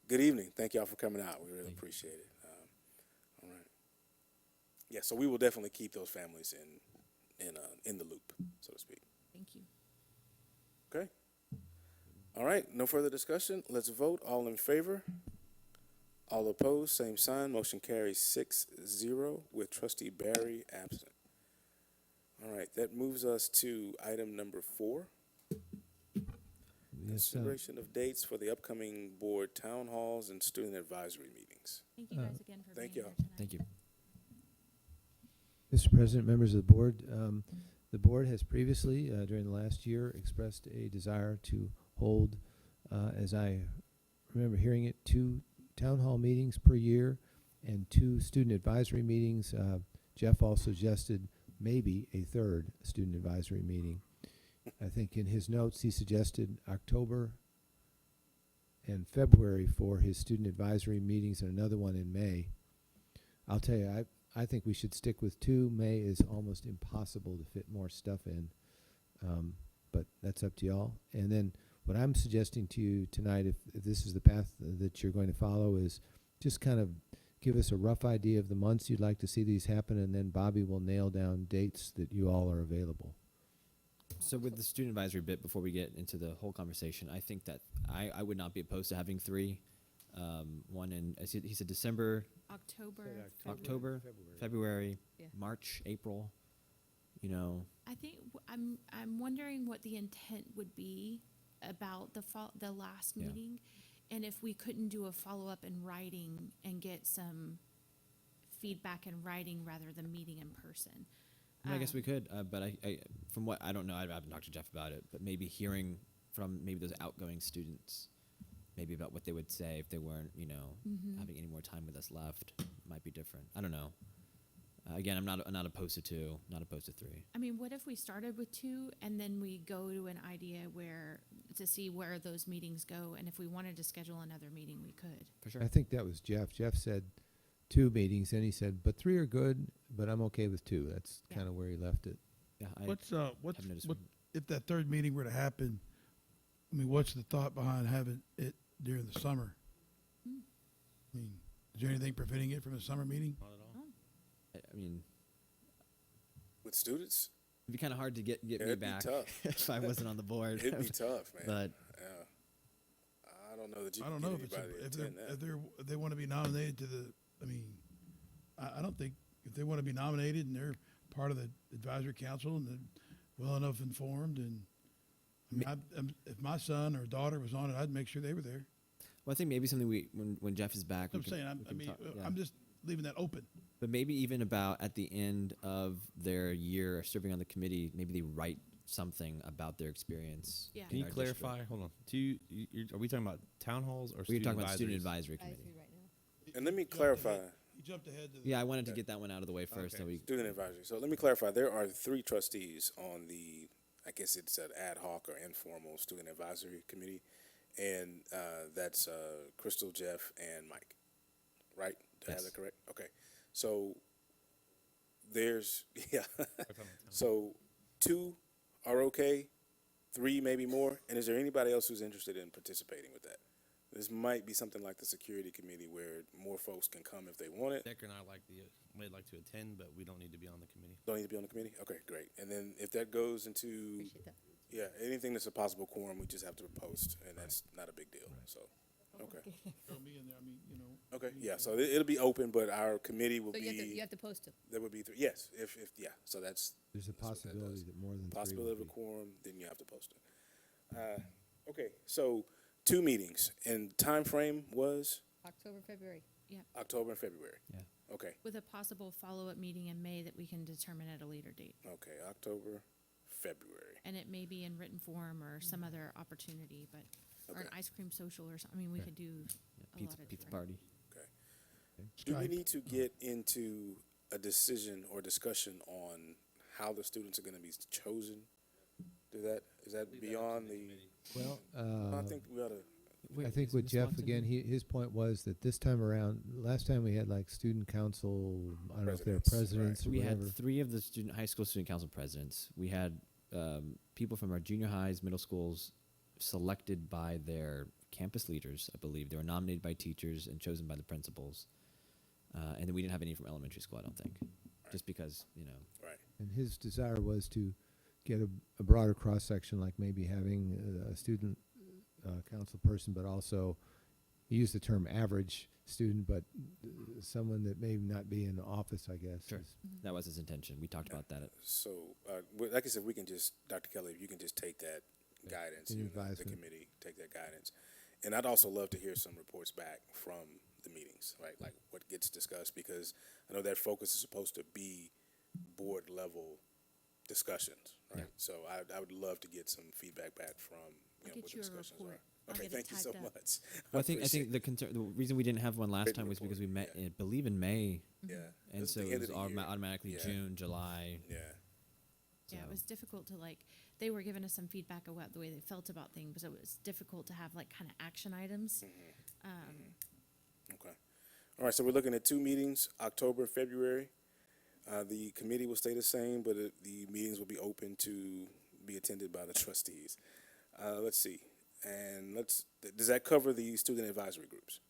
good evening. Thank y'all for coming out. We really appreciate it. All right. Yeah, so we will definitely keep those families in the loop, so to speak. Thank you. Okay. All right, no further discussion. Let's vote. All in favor? All opposed, same sign. Motion carries 6-0 with trustee Barry absent. All right, that moves us to item number 4. Yes, Consideration of dates for the upcoming board town halls and student advisory meetings. Thank you guys again for thank being y'all. here tonight. Thank you. Mr. President, members of the board, the board has previously, during the last year, expressed a desire to hold, as I remember hearing it, 2 town hall meetings per year and 2 student advisory meetings. Jeff also suggested maybe a third student advisory meeting. I think in his notes, he suggested October and February for his student advisory meetings and another one in May. I'll tell you, I think we should stick with 2. May is almost impossible to fit more stuff in, but that's up to y'all. And then what I'm suggesting to you tonight, if this is the path that you're going to follow, is just kind of give us a rough idea of the months you'd like to see these happen, and then Bobby will nail down dates that you all are available. So with the student advisory bit, before we get into the whole conversation, I think that I would not be opposed to having 3. One in, he said December, October, February, Yeah. March, April. You know, I think I'm wondering what the intent would be about the last Yeah. meeting, and if we couldn't do a follow-up in writing and get some feedback in writing rather than meeting in person. I guess we could, but I from what I don't know, I haven't talked to Jeff about it, but maybe hearing from maybe those outgoing students, maybe about what they would say if they weren't, you know, having any more time with us left, might be different. I don't know. Again, I'm not opposed to 2, not opposed to 3. I mean, what if we started with 2 and then we go to an idea to see where those meetings go, and if we wanted to schedule another meeting, we could. For sure. I think that was Jeff. Jeff said 2 meetings, and he said, but 3 are good, but I'm okay with 2. That's Yeah. kind of where he left it. Yeah, What's have no disagreement. if that third meeting were to happen? I mean, what's the thought behind having it during the summer? I mean, is there anything preventing it from a summer meeting? Not at all. I mean, With students, it'd be kind of hard to get me it'd be back tough. if I wasn't on the board. It'd be tough, man. But Yeah. I don't know that you I can don't know get if it's anybody to if attend that. if they want to be nominated to the. I mean, I don't think if they want to be nominated and they're part of the advisory council and they're well enough informed, and I mean, if my son or daughter was on it, I'd make sure they were there. well, I think maybe something when Jeff is back, I'm we can- saying, we I can mean, talk- yeah. I'm just leaving that open. But maybe even about at the end of their year serving on the committee, maybe they write something about their experience. Yeah. in Can you our clarify? district. Hold on. Are we talking about town halls or We're student talking about student advisories? advisory committee. Right now. And let me You jumped clarify. ahead- You jumped ahead to the. Yeah, I wanted to get that one out of the way first. Okay. So we Student advisory. So let me clarify. There are 3 trustees on the, I guess it's an ad hoc or informal student advisory committee, and that's Crystal, Jeff, and Mike. Right? Did I have Yes. that correct? Okay. So there's so 2 are okay, 3 maybe more. And is there anybody else who's interested in participating with that? This might be something like the security committee where more folks can come if they want it. Decker and I would like to attend, but we don't need to be on the committee. Don't need to be on the committee? Okay, great. And then if that goes into, Appreciate that. yeah, anything that's a possible quorum, we just have to post, and that's not a big deal, so, okay. Throw me in there. I mean, you know. Okay, yeah, so it'll be open, but our committee will So you be, have to post it. there would be 3, yes, if, yeah, so that's There's a That's what that possibility does. that more than 3 possibility of will a be. quorum, then you have to post it. Okay, so 2 meetings, and time frame was October, February. October and February? Yeah. Okay, With a possible follow-up meeting in May that we can determine at a later date. okay, October, February. And it may be in written form or some other opportunity, but, or an Okay. ice cream social or something. I mean, we could do yeah, a pizza lot of pizza different- party. Do we Skype. need to get into a decision or discussion on how the students are gonna be chosen? Is that beyond the, Well, I think we ought to, I think with Jeff, again, his point was that this time around, last time we had like student council, I don't know if they're Presidents, presidents or We whatever. had 3 of the high school student council presidents. We had people from our junior highs, middle schools, selected by their campus leaders. I believe they were nominated by teachers and chosen by the principals. And then we didn't have any from elementary school. I don't think, just because right, And his desire was to get a broader cross-section, like maybe having a student council person, but also, he used the term average student, but someone that may not be in office, I guess. Sure. is- that was his intention. We talked about that. so, like I said, we can just, Dr. Kelly, if you can just take that guidance, Any you know, the advisement. committee, take that guidance. And I'd also love to hear some reports back from the meetings, right, like what gets discussed, because I know that focus is supposed to be board level discussions, right? Yeah. So I would love to get some feedback back from, I'll what get the you a discussions report. are. I'll Okay, get thank it you typed so up. much. Well, I think appreciate the reason we didn't have one last Written time was because we report, met, yeah. I believe, in May, Yeah. and This is so the it end was of the year. automatically Yeah. June, July. Yeah. Yeah, it So- was difficult to like. They were giving us some feedback about the way they felt about things, but it was difficult to have like kind of action items. Okay. All right, so we're looking at 2 meetings, October, February. The committee will stay the same, but the meetings will be open to be attended by the trustees. Let's see. And does that cover the student advisory groups?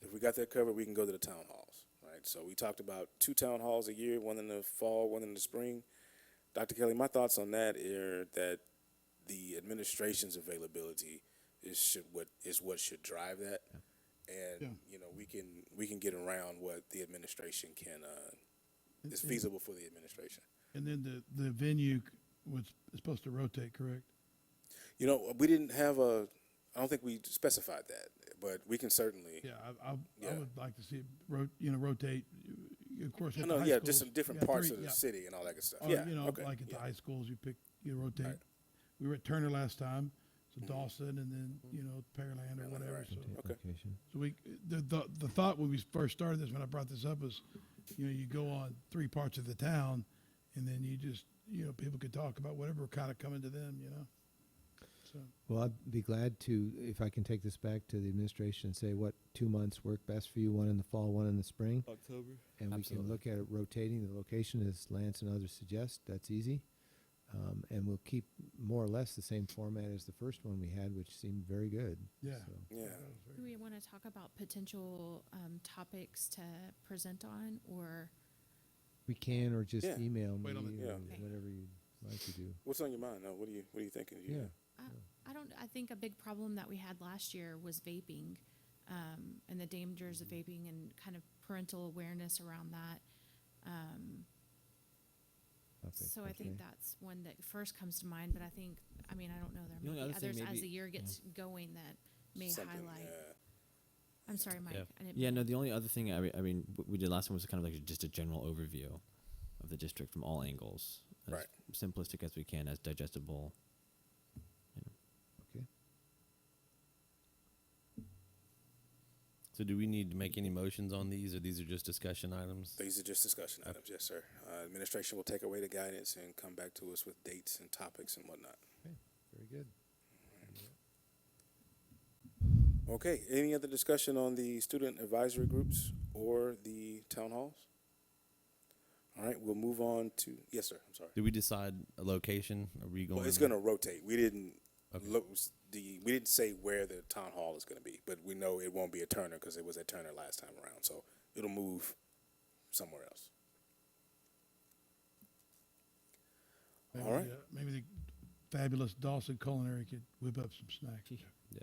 If we got that covered, we can go to the town halls, right? So we talked about 2 town halls a year, one in the fall, one in the spring. Dr. Kelly, my thoughts on that are that the administration's availability is what should drive that. And, Yeah. you know, we can get around what the administration can, is feasible for the administration. And then the venue was supposed to rotate, correct? You know, we didn't have I don't think we specified that, but we can certainly. Yeah, I Yeah. would like to see it rotate. Of course, I at know, the high yeah, schools, just some different you got parts three- of the yeah. city and all that good stuff. Or, Yeah, you know, okay. like at the Yeah. high schools, you rotate. Right. We were at Turner last time, so Dawson, and then Pearland or Pearland, whatever. right. So, Okay. Location. so the thought when we first started this, when I brought this up, was you go on 3 parts of the town, and then you just people could talk about whatever kind of coming to them. So Well, I'd be glad to, if I can take this back to the administration and say what 2 months work best for you, one in the fall, one in the spring. October. And we can look at it rotating the location as Lance and others suggest. That's easy. And we'll keep more or less the same format as the first one we had, which seemed very good. yeah, So, Yeah. that was very- Do we want to talk about potential topics to present on, or we can, or just Yeah. email me, Wait on the- or Yeah. whatever you'd like to do. What's on your mind? No, what are you thinking? Yeah. I don't. I think a big problem that we had last year was vaping, and the dangers of vaping, and kind of parental awareness around that. So I think that's one that first comes to mind. But I don't know. There The only may be other thing others as maybe- the year gets going that may Something, highlight. yeah. I'm sorry, Mike. Yeah. I didn't Yeah, mean- no, the only other thing we did last time was kind of like just a general overview of the district from all angles, as Right. simplistic as we can, as digestible. Okay. So do we need to make any motions on these, or these are just discussion items? These are just discussion items, yes, sir. Administration will take away the guidance and come back to us with dates and topics and whatnot. Very good. Okay, any other discussion on the student advisory groups or the town halls? All right, we'll move on to, yes, sir, I'm sorry. Did we decide a location? Are we going? Well, it's gonna rotate. We didn't Okay. we didn't say where the town hall is gonna be, but we know it won't be at Turner because it was at Turner last time around, so it'll move somewhere else. All right. Maybe the fabulous Dawson Culinary could whip up some snacks.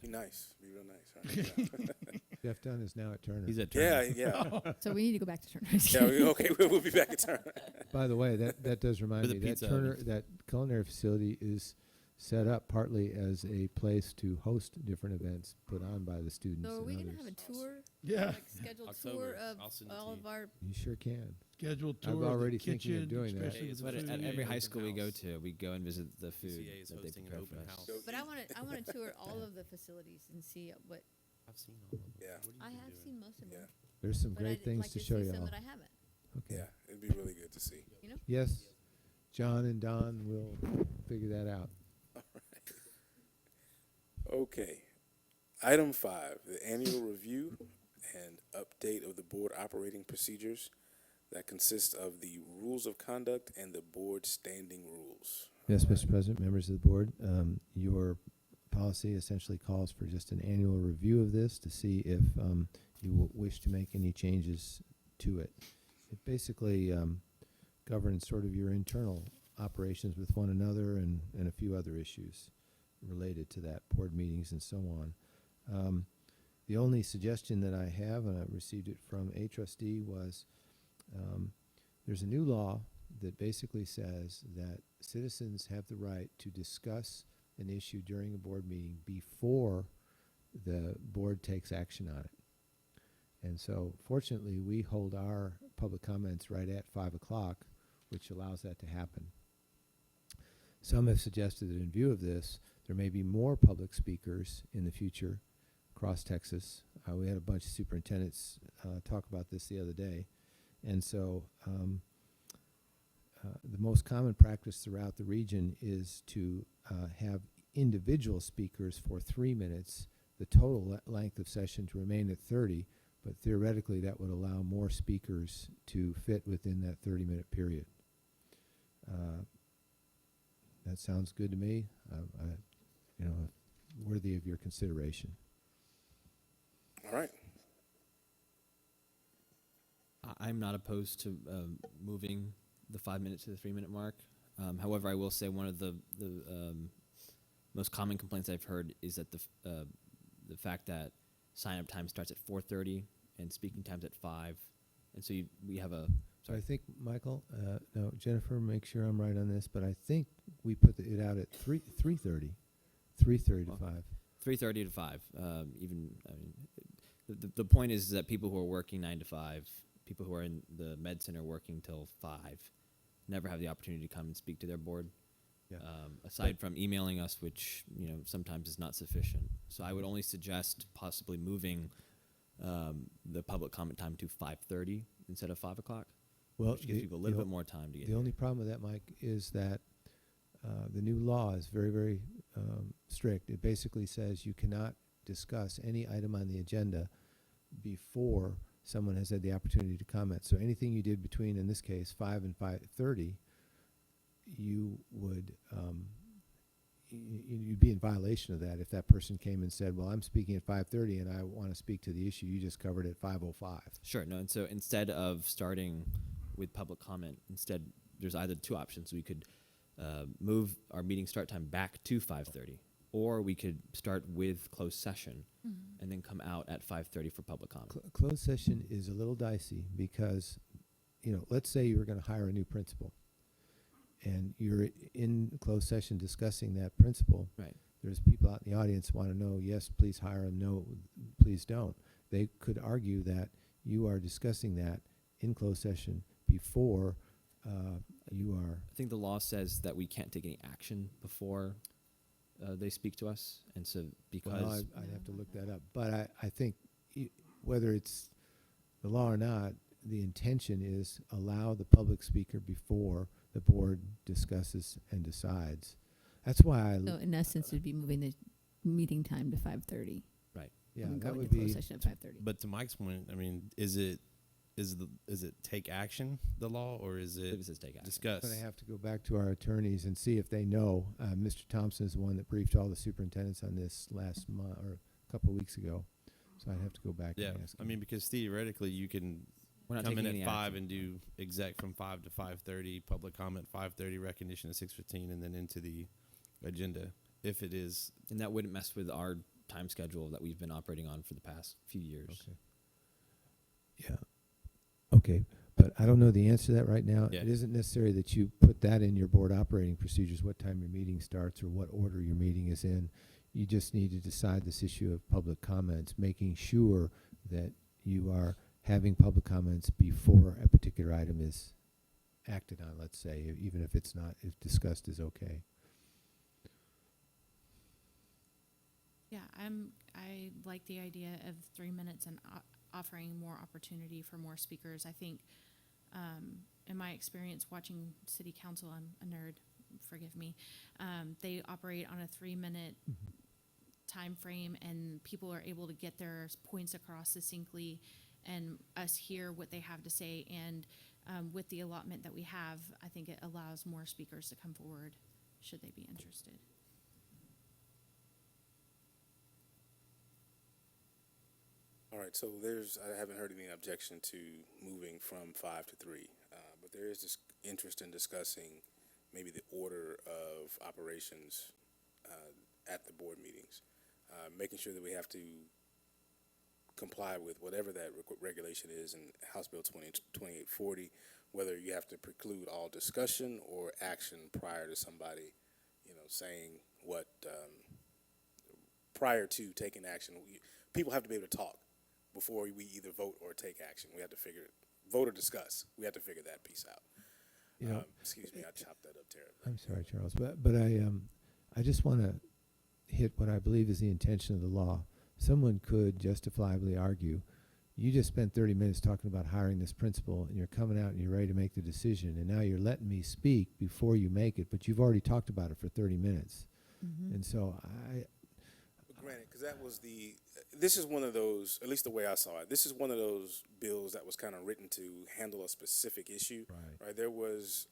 Be nice, be real nice, right? Jeff Dunn is now at Turner. He's at Yeah, Turner. yeah, So we need to go back to Turner's. yeah, okay, we'll be back at Turner. By the way, that does remind For me the that pizza Turner, oven. that culinary facility is set up partly as a place to host different events put on by the students. So are and we going to others. have a tour? Yeah. Like scheduled tour October. of I'll send it to all you. of our. You sure can. Scheduled tour. I'm of the already thinking of kitchen, doing that. especially It's with But the at food. every high open school we go house. to, we go and visit the food PCA is that they hosting an prepare open for us. house. Go- But I want to tour all of the facilities and see what. I've seen all of them. Yeah. What have you I been have doing? seen most of them. Yeah. There's some But great I'd things like to see show you some all. that I haven't. Okay. Yeah, it'd be really good to see. You know. Yes, John and Don will figure that out. Okay. Item 5, the annual review and update of the board operating procedures that consist of the rules of conduct and the board standing rules. Yes, Mr. President, members of the board, your policy essentially calls for just an annual review of this to see if you wish to make any changes to it. It basically governs sort of your internal operations with one another and a few other issues related to that, board meetings and so on. The only suggestion that I have, and I received it from a trustee, was there's a new law that basically says that citizens have the right to discuss an issue during a board meeting before the board takes action on it. And so fortunately, we hold our public comments right at 5 o'clock, which allows that to happen. Some have suggested that in view of this, there may be more public speakers in the future across Texas. We had a bunch of superintendents talk about this the other day. And so the most common practice throughout the region is to have individual speakers for 3 minutes, the total length of session to remain at 30, but theoretically that would allow more speakers to fit within that 30-minute period. That sounds good to me. Worthy of your consideration. All right. I'm not opposed to moving the 5 minute to the 3 minute mark. However, I will say one of the most common complaints I've heard is that the fact that sign up time starts at 4:30 and speaking times at 5, and so we have a. So I think, Michael, no, Jennifer, make sure I'm right on this, but I think we put it out at 3:30 to 5. 3:30 to 5. The point is that people who are working 9 to 5, people who are in the med center working till 5, never have the opportunity to come and speak to their board. Yeah. Aside from emailing us, which sometimes is not sufficient. So I would only suggest possibly moving the public comment time to 5:30 instead of 5 o'clock. Well, which gives people a little bit more time to get the here. only problem with that, Mike, is that the new law is very, very strict. It basically says you cannot discuss any item on the agenda before someone has had the opportunity to comment. So anything you did between, in this case, 5 and 5:30, you would you'd be in violation of that if that person came and said, well, I'm speaking at 5:30 and I want to speak to the issue you just covered at 5:05. Sure. No. And so instead of starting with public comment, there's either two options. We could move our meeting start time back to 5:30, or we could start with closed session and then come out at 5:30 for public comment. Closed session is a little dicey because, let's say you were going to hire a new principal and you're in closed session discussing that principal. Right. There's people out in the audience want to know, yes, please hire him, no, please don't. They could argue that you are discussing that in closed session before you are. I think the law says that we can't take any action before they speak to us, and so because Well, I'd have to look that up. But I think whether it's the law or not, the intention is allow the public speaker before the board discusses and decides. That's why So in essence, it'd be moving the meeting time to 5:30. right. yeah, and that going would to closed be. session at 5:30. But to Mike's point, I mean, is it take action, the law, or is it This is take action. discuss? Going to have to go back to our attorneys and see if they know. Mr. Thompson is the one that briefed all the superintendents on this last month or a couple of weeks ago. So I'd have to go back Yeah, and ask I him. mean, because theoretically you can We're not come in taking at any 5 action. and do exec from 5 to 5:30, public comment 5:30, recognition at 6:15, and then into the agenda if it is. And that wouldn't mess with our time schedule that we've been operating on for the past few years. Okay. Yeah. Okay, but I don't know the answer to that right now. Yeah. It isn't necessary that you put that in your board operating procedures, what time your meeting starts or what order your meeting is in. You just need to decide this issue of public comments, making sure that you are having public comments before a particular item is acted on, let's say, even if it's not, if discussed is okay. Yeah, I like the idea of 3 minutes and offering more opportunity for more speakers. I think, in my experience watching city council, I'm a nerd, forgive me. They operate on a 3-minute time frame, and people are able to get their points across succinctly, and us hear what they have to say. And with the allotment that we have, I think it allows more speakers to come forward, should they be interested. All right, so I haven't heard any objection to moving from 5 to 3, but there is this interest in discussing maybe the order of operations at the board meetings, making sure that we have to comply with whatever that regulation is in House Bill 2840, whether you have to preclude all discussion or action prior to somebody, saying what, prior to taking action. People have to be able to talk before we either vote or take action. We have to vote or discuss. We have to figure that piece out. Excuse me, I chopped that up terribly. I'm sorry, Charles, but I just want to hit what I believe is the intention of the law. Someone could justifiably argue, you just spent 30 minutes talking about hiring this principal, and you're coming out and you're ready to make the decision, and now you're letting me speak before you make it, but you've already talked about it for 30 minutes. And so Granted, because this is one of those, at least the way I saw it, this is one of those bills that was kind of written to handle a specific issue. Right. There was,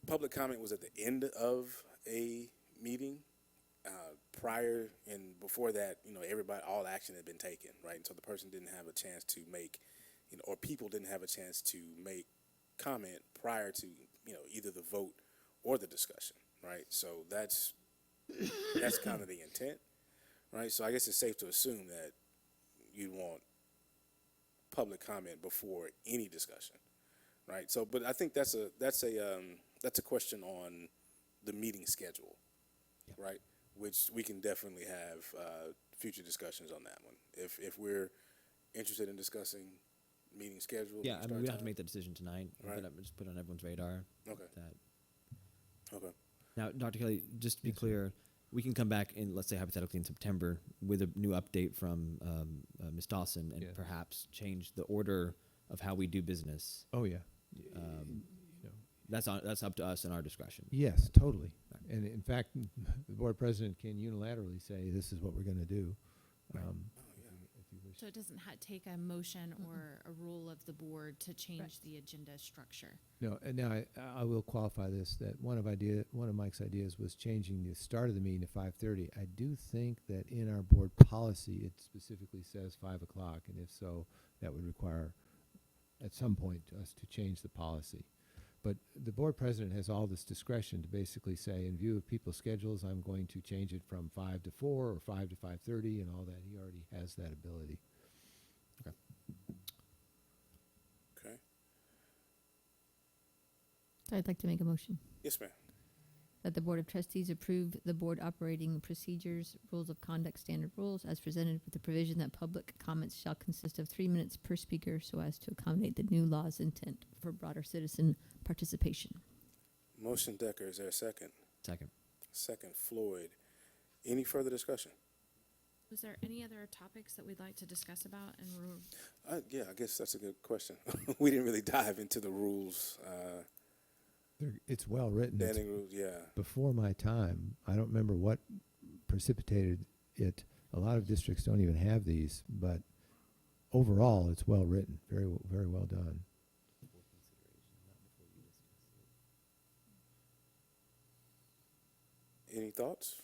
public comment was at the end of a meeting. Prior and before that, all action had been taken, right? And so the person didn't have a chance to make, or people didn't have a chance to make comment prior to, either the vote or the discussion, right? So that's kind of the intent, right? So I guess it's safe to assume that you'd want public comment before any discussion, right? So, but I think that's a question on the meeting schedule, right? Which we can definitely have future discussions on that one. If we're interested in discussing meeting schedule. Yeah, I mean, we don't have to time. make that decision tonight, Right. but just put it on everyone's radar. Okay. That. Okay. Now, Dr. Kelly, just to be clear, we can come back in, let's say hypothetically in September, with a new update from Ms. Dawson and Yeah. perhaps change the order of how we do business. oh yeah, That's up to us and our discretion. yes, totally. And in fact, the board president can unilaterally say, this is what we're going to do. If you wish. So it doesn't take a motion or a rule of the board to change the agenda structure. No, and now I will qualify this, that one of Mike's ideas was changing the start of the meeting to 5:30. I do think that in our board policy, it specifically says 5 o'clock, and if so, that would require at some point us to change the policy. But the board president has all this discretion to basically say, in view of people's schedules, I'm going to change it from 5 to 4 or 5 to 5:30 and all that. He already has that ability. Okay. So I'd like to make a motion Yes, ma'am. that the Board of Trustees approve the board operating procedures, rules of conduct, standard rules as presented with the provision that public comments shall consist of 3 minutes per speaker so as to accommodate the new law's intent for broader citizen participation. Motion Decker, is there a second? Second. Second Floyd. Any further discussion? Was there any other topics that we'd like to discuss about? And Yeah, I guess that's a good question. We didn't really dive into the rules, It's well written. It's standing rules, yeah. before my time. I don't remember what precipitated it. A lot of districts don't even have these, but overall, it's well written. Very well done. Any thoughts?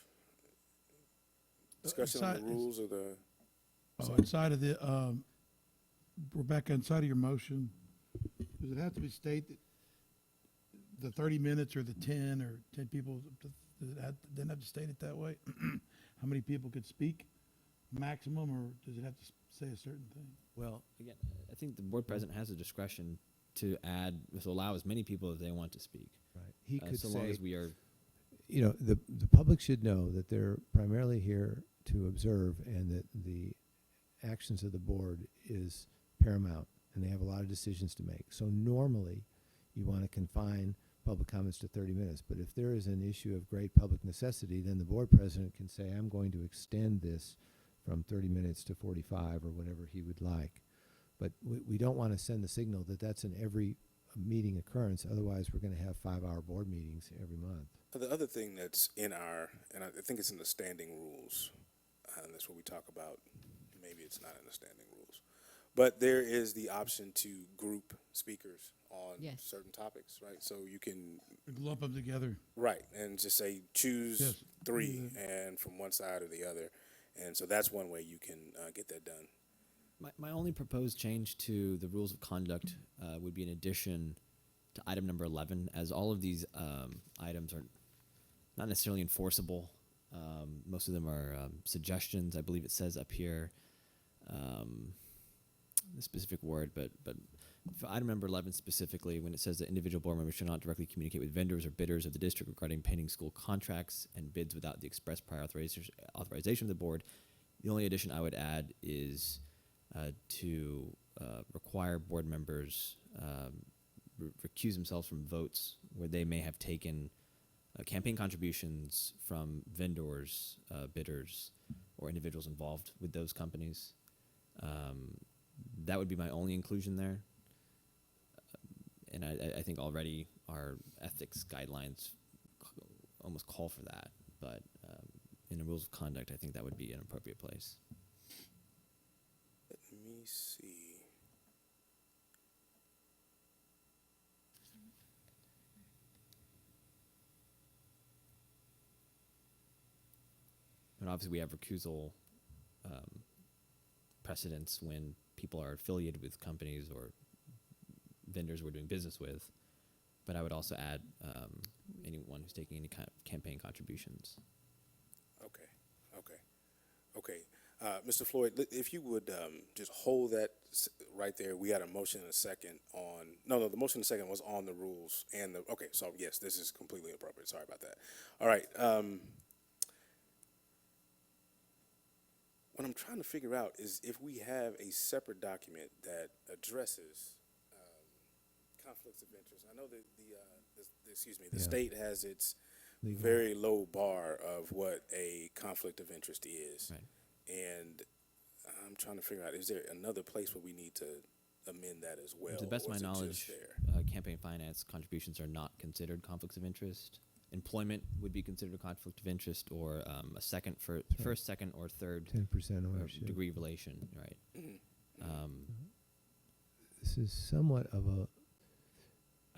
Discussion on the rules of the, Inside of the, Rebecca, inside of your motion, does it have to be stated the 30 minutes or the 10 or 10 people? Doesn't have to state it that way? How many people could speak maximum, or does it have to say a certain thing? Well, again, I think the board president has the discretion to allow as many people as they want to speak. Right. He could so say, long as we are. the public should know that they're primarily here to observe, and that the actions of the board is paramount, and they have a lot of decisions to make. So normally, you want to confine public comments to 30 minutes. But if there is an issue of great public necessity, then the board president can say, I'm going to extend this from 30 minutes to 45 or whatever he would like. But we don't want to send the signal that that's an every meeting occurrence. Otherwise, we're going to have 5-hour board meetings every month. the other thing that's in our, and I think it's in the standing rules, and that's what we talk about. Maybe it's not in the standing rules. But there is the option to group speakers on Yes. certain topics, right? So you can, Lump them together. right, and just say choose Yes. 3 and from one side or the other. And so that's one way you can get that done. My only proposed change to the rules of conduct would be in addition to item number 11, as all of these items are not necessarily enforceable. Most of them are suggestions. I believe it says up here the specific word, but for item number 11 specifically, when it says that individual board members should not directly communicate with vendors or bidders of the district regarding pending school contracts and bids without the express prior authorization of the board, the only addition I would add is to require board members recuse themselves from votes where they may have taken campaign contributions from vendors, bidders, or individuals involved with those companies. That would be my only inclusion there. And I think already our ethics guidelines almost call for that, but in the rules of conduct, I think that would be an appropriate place. Let me see. And obviously, we have recusal precedents when people are affiliated with companies or vendors we're doing business with. But I would also add anyone who's taking any kind of campaign contributions. Okay. Mr. Floyd, if you would just hold that right there. We had a motion and a second on. No, the motion and second was on the rules and the. Okay, so yes, this is completely appropriate. Sorry about that. All right. What I'm trying to figure out is if we have a separate document that addresses conflicts of interest. I know that the Yeah. state has its Legal. very low bar of what a conflict of interest is. Right. And I'm trying to figure out, is there another place where we need to amend that as well? To the best of or my is it just knowledge, there? campaign finance contributions are not considered conflicts of interest. Employment would be considered a conflict of interest, or a first, second, or third 10% ownership. degree relation. Right. This is somewhat of a.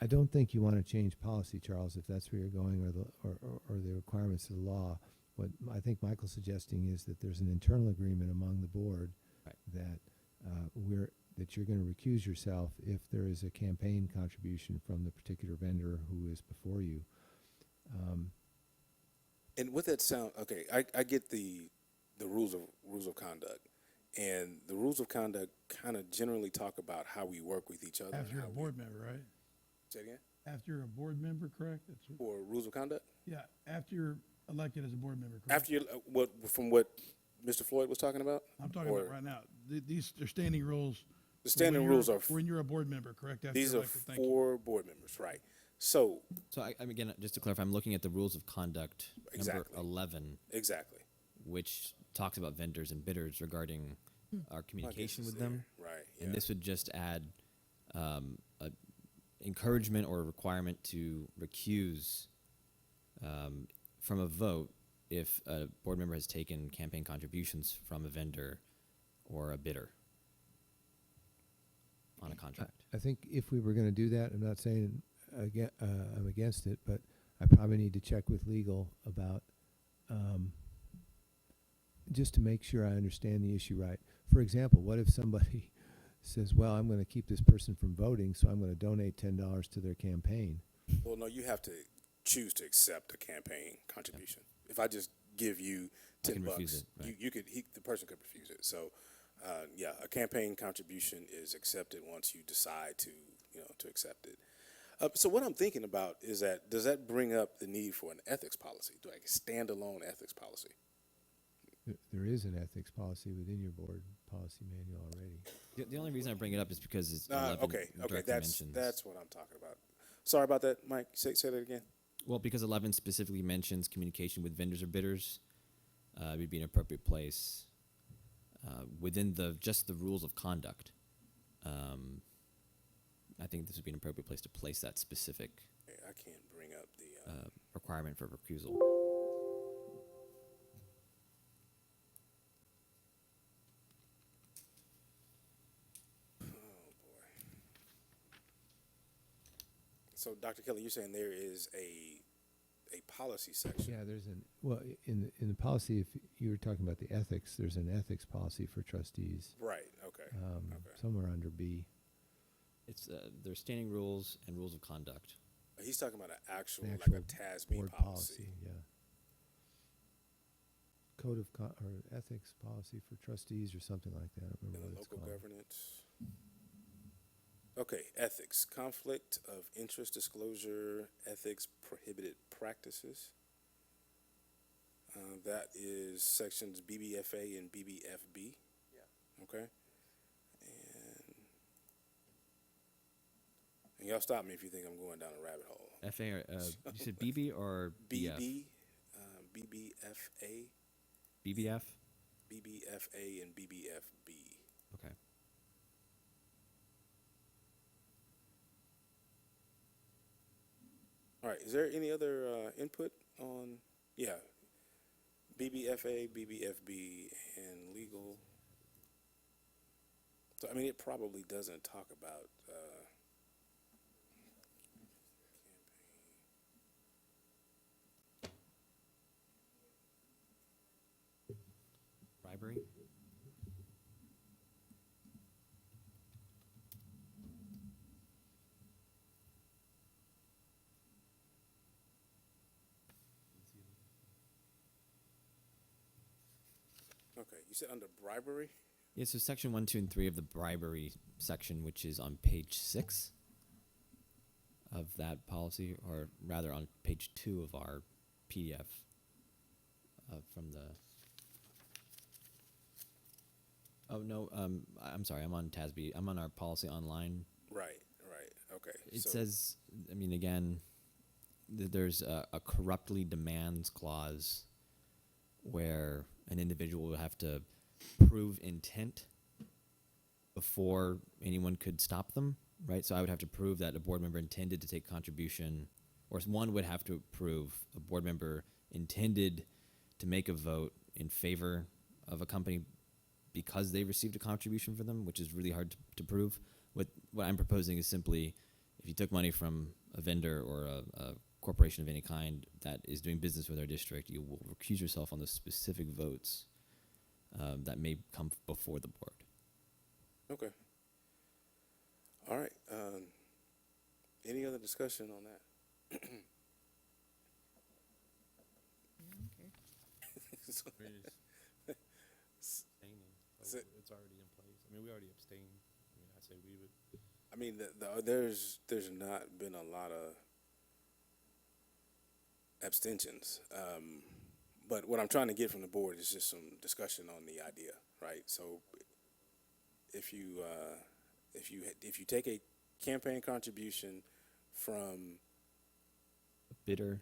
I don't think you want to change policy, Charles, if that's where you're going, or the requirements of the law. What I think Michael's suggesting is that there's an internal agreement among the board Right. that that you're going to recuse yourself if there is a campaign contribution from the particular vendor who is before you. And with that sound, okay, I get the rules of conduct, and the rules of conduct kind of generally talk about how we work with each other. After you're a board member, right? Say it again. After you're a board member, correct? That's what, For rules of conduct. yeah, after you're elected as a board member, correct? After you, from what Mr. Floyd was talking about. I'm talking Or about right now. These are standing rules. The for when standing you're- rules are when you're a board member, correct? After These you're are elected. Thank you. for board members, right? So So I'm again, just to clarify, I'm looking at the rules of conduct Exactly. number 11, exactly. which talks about vendors and bidders regarding our communication with them. Right. Yeah. And this would just add a encouragement or a requirement to recuse from a vote if a board member has taken campaign contributions from a vendor or a bidder on a contract. I think if we were going to do that, I'm not saying I'm against it, but I probably need to check with legal about just to make sure I understand the issue right. For example, what if somebody says, well, I'm going to keep this person from voting, so I'm going to donate $10 to their campaign? Well, no, you have to choose to accept a campaign contribution. If I just give you I can $10, refuse it, right. you could the person could refuse it. So, yeah, a campaign contribution is accepted once you decide to accept it. So what I'm thinking about is that does that bring up the need for an ethics policy, like a standalone ethics policy? There is an ethics policy within your board policy manual already. The only reason I bring it up is because it's 11 Okay, directly that's mentions. what I'm talking about. Sorry about that, Mike. Say that again. Well, because 11 specifically mentions communication with vendors or bidders, it would be an appropriate place within just the rules of conduct. I think this would be an appropriate place to place that specific Okay, I can't bring up the. requirement for recusal. So, Dr. Kelly, you're saying there is a policy section. Yeah, there's in the policy, if you were talking about the ethics, there's an ethics policy for trustees, Right. Okay. Okay. somewhere under B. It's there's standing rules and rules of conduct. He's talking about an actual, An like actual a TASB board policy. yeah. Code of or ethics policy for trustees or something like that. I don't And remember the what it's local called. governance. Okay, ethics, conflict of interest disclosure, ethics, prohibited practices. That is sections BBFA and BBFB. Yeah. Okay. And y'all stop me if you think I'm going down a rabbit hole. FA, or, you said BB or BF? BBFA, BBF? BBFA, and BBFB. Okay. All right, is there any other input on, yeah, BBFA, BBFB, and legal? So, I mean, it probably doesn't talk about Bribery? okay, you said under bribery? Yeah, so section 1, 2, and 3 of the bribery section, which is on page 6 of that policy, or rather on page 2 of our PDF from the. Oh no, I'm sorry, I'm on TASB. I'm on our policy online. Right, okay. It So- says, I mean, again, there's a corruptly demands clause where an individual will have to prove intent before anyone could stop them, right? So I would have to prove that a board member intended to take contribution, or one would have to prove a board member intended to make a vote in favor of a company because they received a contribution from them, which is really hard to prove. What I'm proposing is simply, if you took money from a vendor or a corporation of any kind that is doing business with our district, you will recuse yourself on the specific votes that may come before the board. Okay. All right. Any other discussion on that? So- It's already in place. I mean, we already abstained. I mean, I say we would. I mean, there's not been a lot of abstentions. But what I'm trying to get from the board is just some discussion on the idea, right? So if you take a campaign contribution from, A bidder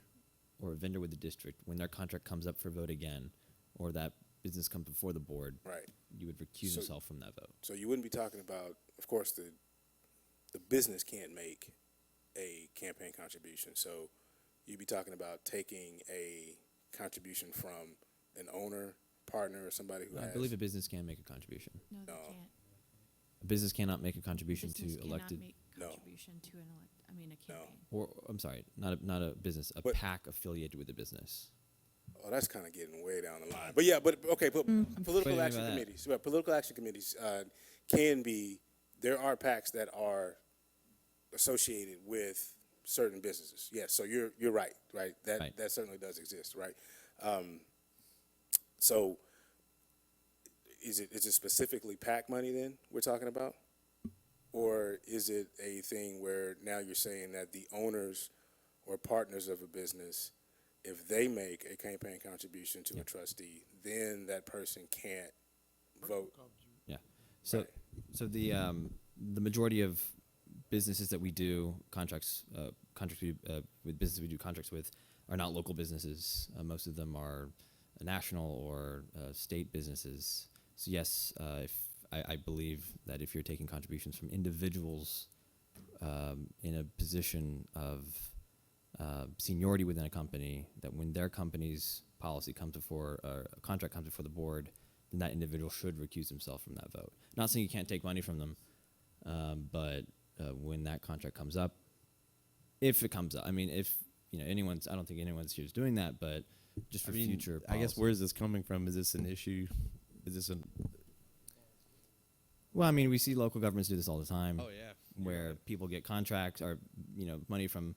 or a vendor with the district, when their contract comes up for vote again, or that business comes before the board, right, you would recuse So- yourself from that vote. so you wouldn't be talking about, of course, the business can't make a campaign contribution. So you'd be talking about taking a contribution from an owner, partner, or somebody who I has. believe a business can make a contribution. No, they No. can't. A business cannot make a contribution Business to cannot elected, make No. contribution to an a campaign. or I'm sorry, not a business, a But- PAC affiliated with a business. Oh, that's kind of getting way down the line. But yeah, but okay, but political What do you mean action by that? committees. Well, political action committees can be. There are PACs that are associated with certain businesses. Yes, so you're right. That Right. that certainly does exist. Right. So is it specifically PAC money then we're talking about, or is it a thing where now you're saying that the owners or partners of a business, if they make a campaign contribution to a trustee, then that person can't vote? Yeah. So, Right. so the majority of businesses that we do contracts with businesses we do contracts with are not local businesses. Most of them are national or state businesses. So yes, if I believe that if you're taking contributions from individuals in a position of seniority within a company, that when their company's policy comes before, a contract comes before the board, then that individual should recuse himself from that vote. Not saying you can't take money from them, but when that contract comes up, if it comes up, I mean, if anyone's, I don't think anyone's here is doing that, but just for future I guess policy. where is this coming from? Is this an issue? Is this an? Well, I mean, we see local governments do this all the time. Oh yeah. Where people get contracts or money from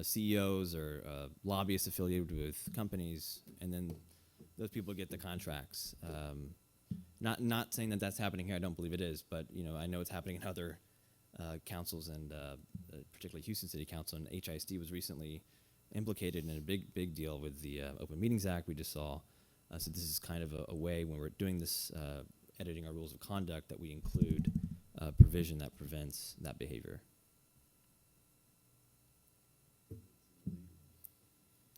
CEOs or lobbyists affiliated with companies, and then those people get the contracts. Not saying that that's happening here. I don't believe it is, but I know it's happening in other councils, and particularly Houston City Council. And HISD was recently implicated in a big deal with the Open Meetings Act we just saw. So this is kind of a way when we're doing this, editing our rules of conduct, that we include provision that prevents that behavior.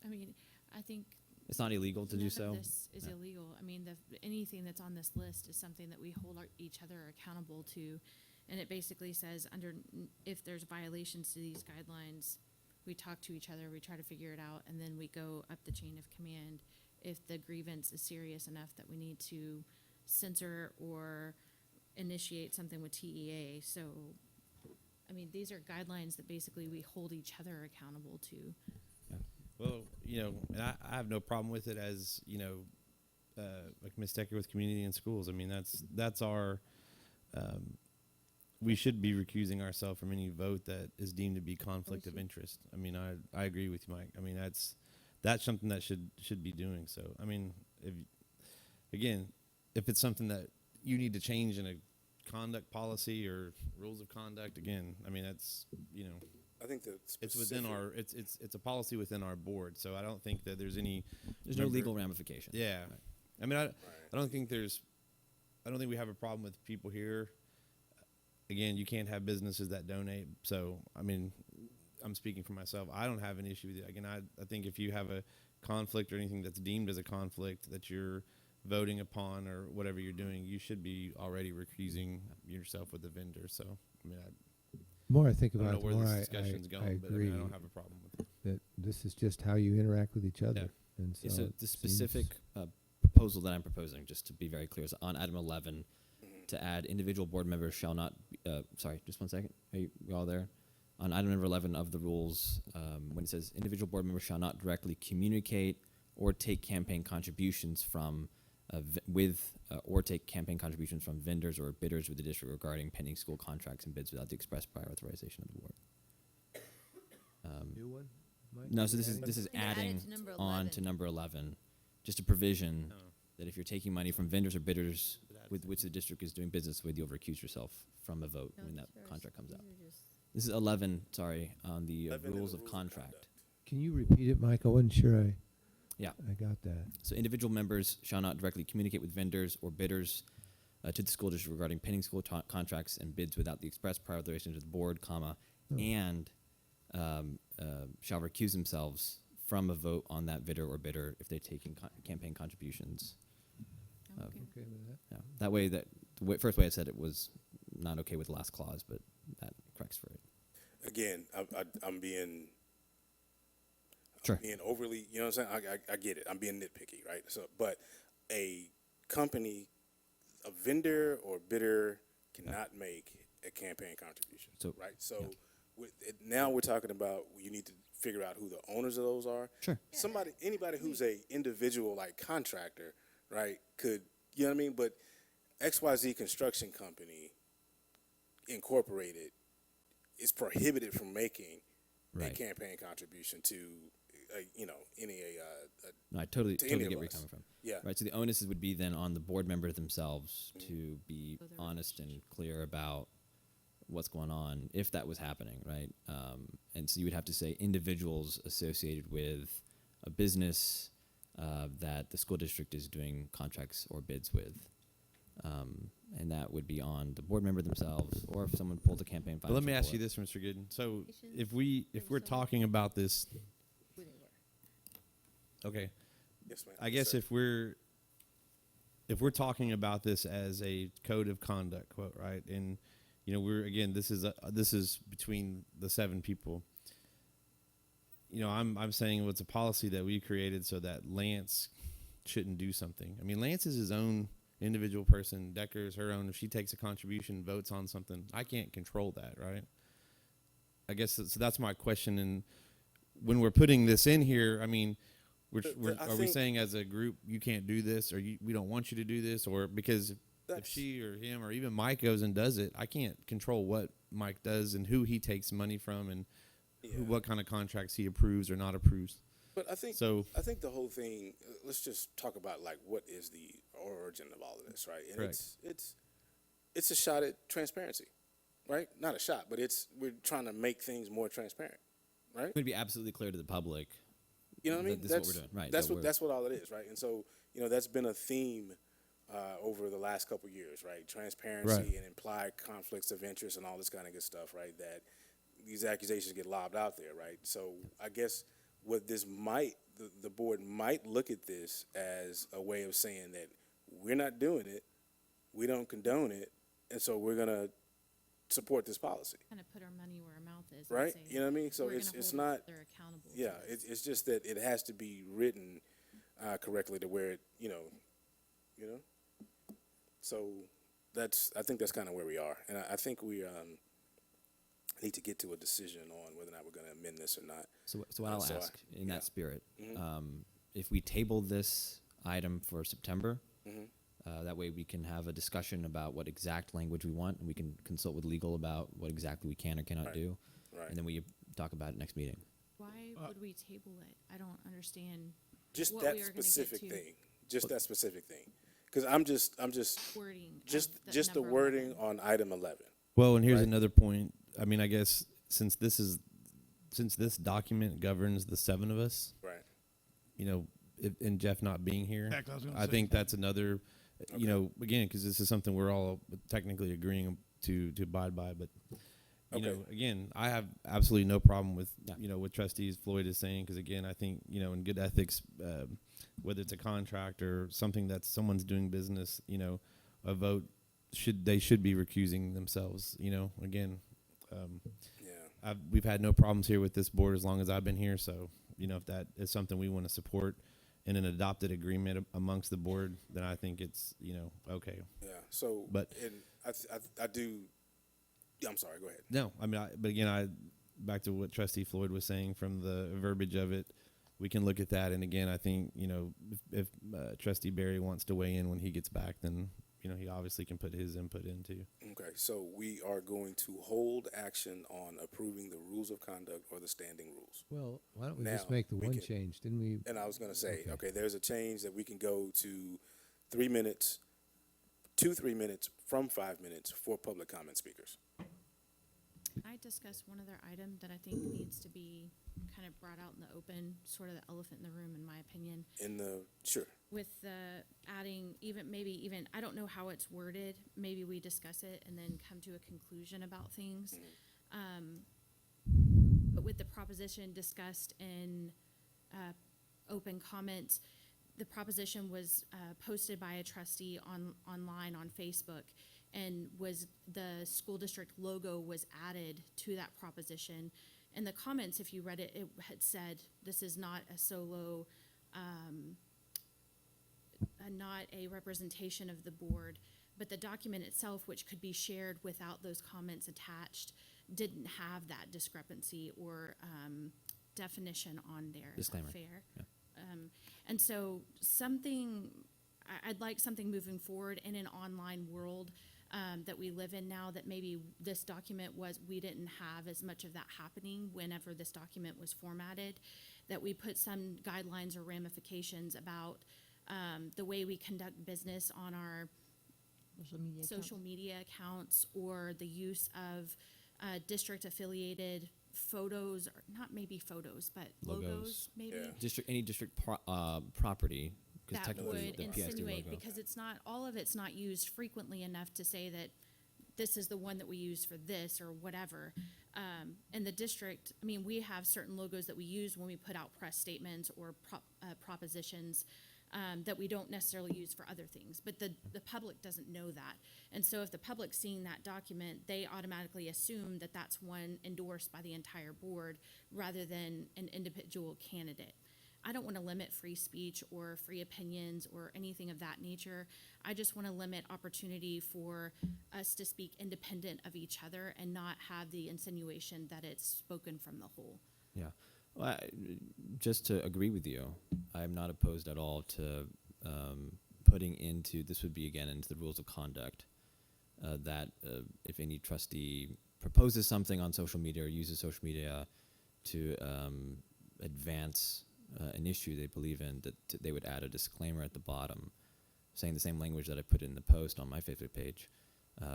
mean, I think It's not illegal to none do of so. this is illegal. I mean, anything that's on this list is something that we hold each other accountable to. And it basically says if there's violations to these guidelines, we talk to each other, we try to figure it out, and then we go up the chain of command if the grievance is serious enough that we need to censor or initiate something with TEA. So, I mean, these are guidelines that basically we hold each other accountable to. Well, and I have no problem with it as, like Ms. Decker with community and schools. I mean, that's our, we should be recusing ourselves from any vote that is deemed to be conflict of interest. I mean, I agree with you, Mike. I mean, that's something that should be doing. So, I mean, if it's something that you need to change in a conduct policy or rules of conduct, again, I mean, that's, I think that it's within our, it's a policy within our board. So I don't think that there's any. There's no legal ramification. Yeah. I mean, I don't think we have a problem with people here. Again, you can't have businesses that donate. So, I mean, I'm speaking for myself. I don't have an issue with it. Again, I think if you have a conflict or anything that's deemed as a conflict that you're voting upon or whatever you're doing, you should be already recusing yourself with the vendor. So, I mean, The more I think I don't about know it, where the more this I discussion's going, I but I, agree mean, I don't have a problem with it. that this is just how you interact with each other. Yeah. And so, Yeah, so it the seems- specific proposal that I'm proposing, just to be very clear, is on item 11 to add individual board members shall not. Sorry, just 1 second. Are you all there? On item number 11 of the rules, when it says individual board members shall not directly communicate or take campaign contributions from or take campaign contributions from vendors or bidders with the district regarding pending school contracts and bids without the express prior authorization of the board. New one? Mike? No, so this is We're gonna add it adding to number on 11. to number 11, just a provision that if you're taking money from vendors or bidders with which the district is doing business with, you'll recuse yourself from a vote when that contract comes out. This is 11, sorry, on the 11 in rules the of rules of contract. conduct. Can you repeat it, Mike? I wasn't sure Yeah. I got that. So individual members shall not directly communicate with vendors or bidders to the school district regarding pending school contracts and bids without the express prior authorization of the board, and shall recuse themselves from a vote on that bidder or bidder if they're taking campaign contributions. Okay. Okay with that? Yeah. That way, first way I said it was not okay with the last clause, but that corrects for it. Again, I'm being Sure. being overly, you know what I'm saying? I get it. I'm being nitpicky, right? So, but a company, a vendor or bidder cannot make a campaign contribution, So- right? So now we're talking about you need to figure out who the owners of those are. Sure. Anybody who's a individual like contractor, right, could, you know what I mean? But XYZ Construction Company Incorporated is prohibited from making a Right. campaign contribution to, No, I totally to any get of where you're us. coming from. Yeah. Right. So the onus would be then on the board members themselves to be So they're honest and clear about what's going on if that was happening, right? And so you would have to say individuals associated with a business that the school district is doing contracts or bids with. And that would be on the board member themselves, or if someone pulled a campaign But let me financial ask you bullet. this, Mr. Gooden. So Patients, if we're talking about this, Who they were. okay, Yes, ma'am. I guess Sir. if we're talking about this as a code of conduct, quote, right? And this is between the 7 people. I'm saying it's a policy that we created so that Lance shouldn't do something. I mean, Lance is his own individual person. Decker's her own. If she takes a contribution, votes on something, I can't control that, right? I guess so. That's my question. And when we're putting this in here, I mean, are we saying as a group you can't do this, or we don't want you to do this, or because if she or him or even Mike goes and does it, I can't control what Mike does and who he takes money from and what kind of contracts he approves or not approves. But I think So- I think the whole thing. Let's just talk about like what is the origin of all of this, right? And Correct. it's a shot at transparency, right? Not a shot, but we're trying to make things more transparent, right? It would be absolutely clear to the public. You know what I mean? This is what we're doing, right? That's what all it is, right? And so that's been a theme over the last couple of years, right? Transparency Right. and implied conflicts of interest and all this kind of good stuff, right? That these accusations get lobbed out there, right? So I guess what this might, the board might look at this as a way of saying that we're not doing it, we don't condone it, and so we're gonna support this policy, Kind of put our money where our mouth is. and right? say, You know what I mean? So we're it's gonna it's hold not, They're accountable. to yeah, this. it's just that it has to be written correctly to where it, you know. So I think that's kind of where we are, and I think we need to get to a decision on whether or not we're going to amend this or not. So what I'll so ask in yeah. that spirit, Mhm. if we table this item for September, Mhm. that way we can have a discussion about what exact language we want, and we can consult with legal about what exactly we can or cannot Right. do, Right. and then we talk about it next meeting. Why would we table it? I don't understand Just what that we are gonna get specific to. thing. Just that specific thing. Because I'm just wording. just of just the number wording 11. on item 11. Well, and here's Right. another point. I mean, I guess since this document governs the 7 of us, Right. you know, and Jeff not being here, Exactly, I was gonna I say. think that's another, you know, again, because this is something we're all technically agreeing to abide by. But you know, Okay. again, I have absolutely no problem with Yeah. you know what trustees Floyd is saying, because again, I think you know in good ethics, whether it's a contract or something that someone's doing business, you know, a vote should be recusing themselves. You know, again. Yeah. We've had no problems here with this board as long as I've been here. So, you know, if that is something we want to support in an adopted agreement amongst the board, then I think it's, you know, okay. Yeah. So, But- and I do. Yeah, I'm sorry. Go ahead. No, I mean, but again, back to what Trustee Floyd was saying from the verbiage of it, we can look at that. And again, I think, you know, if Trustee Barry wants to weigh in when he gets back, then, you know, he obviously can put his input into. Okay. So we are going to hold action on approving the rules of conduct or the standing rules. Well, why don't we Now, just make the we one can- change? Didn't we? And I was going to say, Okay. okay, there's a change that we can go to 3 minutes, 3 minutes from 5 minutes for public comment speakers. Can I discuss one other item that I think needs to be kind of brought out in the open, sort of the elephant in the room, in my opinion? Sure. With the adding, even, I don't know how it's worded, maybe we discuss it and then come to a conclusion about things. But with the proposition discussed in open comments, the proposition was posted by a trustee online on Facebook, and the school district logo was added to that proposition. In the comments, if you read it, it had said, this is not a solo, not a representation of the board, but the document itself, which could be shared without those comments attached, didn't have that discrepancy or definition on there. Is that Disclaimer. fair? Yeah. And so I'd like something moving forward in an online world that we live in now, that maybe this document we didn't have as much of that happening whenever this document was formatted, that we put some guidelines or ramifications about the way we conduct business on our social media accounts, or the use of district-affiliated photos, or not maybe photos, but Logos. logos, maybe. Yeah. Any district property, because That technically would the PSD insinuate, logo. because all of it's not used frequently enough to say that this is the one that we use for this or whatever. And the district, I mean, we have certain logos that we use when we put out press statements or propositions that we don't necessarily use for other things. But the public doesn't know that. And so if the public's seeing that document, they automatically assume that that's one endorsed by the entire board rather than an individual candidate. I don't want to limit free speech or free opinions or anything of that nature. I just want to limit opportunity for us to speak independent of each other and not have the insinuation that it's spoken from the whole. Yeah. Well, just to agree with you, I'm not opposed at all to putting this would be again into the rules of conduct, that if any trustee proposes something on social media or uses social media to advance an issue they believe in, that they would add a disclaimer at the bottom saying the same language that I put in the post on my Facebook page,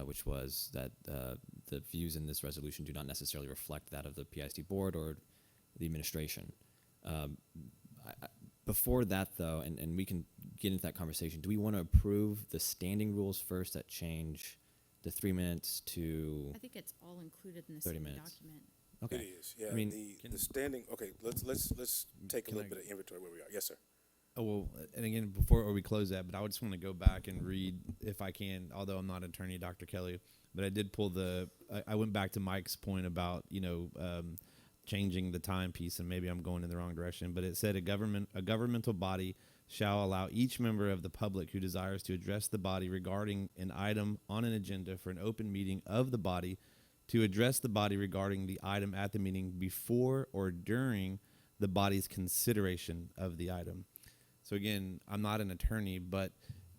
which was that the views in this resolution do not necessarily reflect that of the PISD board or the administration. Before that, though, and we can get into that conversation, do we want to approve the standing rules first that change the 3 minutes to I think it's all included in the 30 same minutes. document. Okay. It is, yeah. I mean, The standing, okay, let's take a Can little I- bit of inventory where we are. Yes, sir. Oh, well, and again, before we close that, but I would just want to go back and read, if I can, although I'm not an attorney, Dr. Kelly, but I did pull I went back to Mike's point about, changing the timepiece, and maybe I'm going in the wrong direction, but it said a governmental body shall allow each member of the public who desires to address the body regarding an item on an agenda for an open meeting of the body to address the body regarding the item at the meeting before or during the body's consideration of the item. So again, I'm not an attorney, but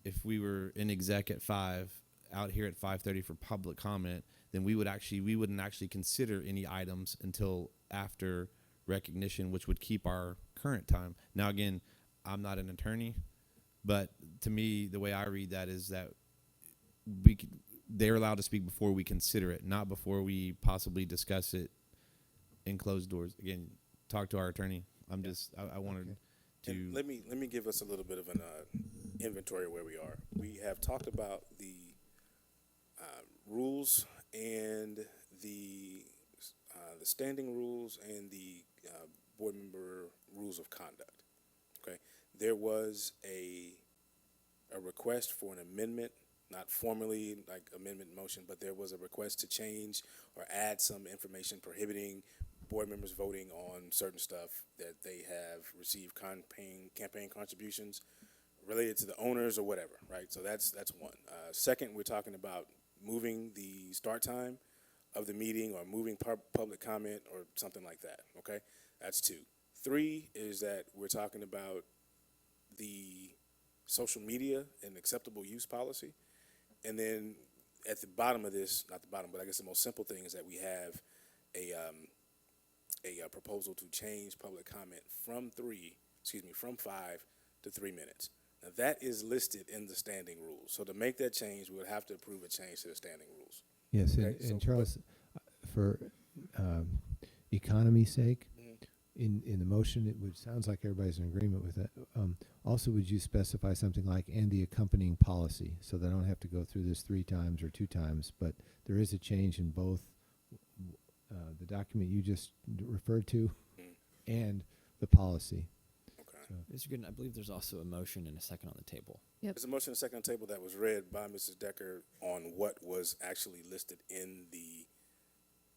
if we were in exec at 5, out here at 5:30 for public comment, then we wouldn't actually consider any items until after recognition, which would keep our current time. Now again, I'm not an attorney, but to me, the way I read that is that they're allowed to speak before we consider it, not before we possibly discuss it in closed doors. Again, talk to our attorney. I wanted to. And let me give us a little bit of an inventory of where we are. We have talked about the rules and the standing rules and the board member rules of conduct. Okay, there was a request for an amendment, not formally like amendment motion, but there was a request to change or add some information prohibiting board members voting on certain stuff that they have received campaign contributions related to the owners or whatever, right? So that's one. Second, we're talking about moving the start time of the meeting or moving public comment or something like that, okay? That's 2. 3 is that we're talking about the social media and acceptable use policy. And then at the bottom of this, not the bottom, but I guess the most simple thing is that we have a proposal to change public comment from 5 to 3 minutes. Now that is listed in the standing rules. So to make that change, we would have to approve a change to the standing rules. Yes, Okay, and so Charles, for economy's sake, Mhm. in the motion, sounds like everybody's in agreement with that. Also, would you specify something like, and the accompanying policy, so that I don't have to go through this 3 times or 2 times, but there is a change in both the document you just referred to and the policy. Okay. So, Mr. Gooden, I believe there's also a motion and a second on the table. There's a motion and a second on the table that was read by Mrs. Decker on what was actually listed in the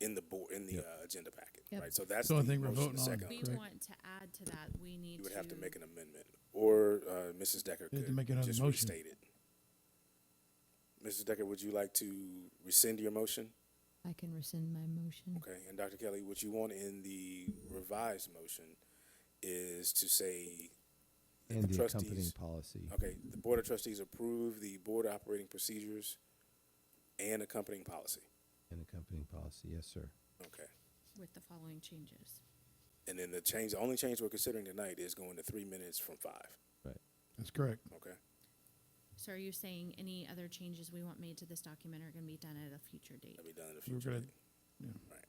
agenda packet, Yep. right? So that's So I the think we're motion voting and on second. We Correct. want to add to that, we need You to. would have to make an amendment, or Mrs. Decker You have to could make another just motion. restate it. Mrs. Decker, would you like to rescind your motion? I can rescind my motion. Okay, and Dr. Kelly, what you want in the revised motion is to say and the trustees- accompanying policy. okay, the Board of Trustees approve the board operating procedures and accompanying policy. And accompanying policy, yes, sir. Okay. With the following changes. And then the only change we're considering tonight is going to 3 minutes from 5. That's correct. Okay. So are you saying any other changes we want made to this document are gonna be done at a future date? That'll be done in the We're future. gonna- date. yeah. Right.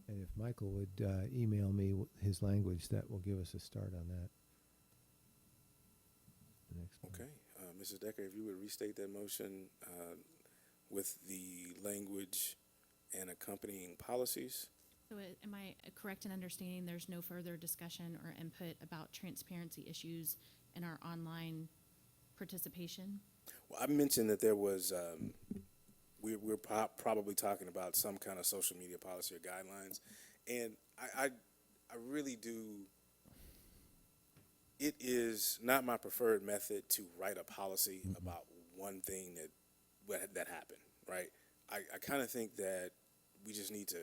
And if Michael would email me his language, that will give us a start on that. The next one. Okay. Mrs. Decker, if you would restate that motion with the language and accompanying policies. So am I correct in understanding there's no further discussion or input about transparency issues in our online participation? Well, I mentioned that there was, we're probably talking about some kind of social media policy or guidelines. And I really do, it is not my preferred method to write a policy about one thing that happened, right? I kind of think that we just need to,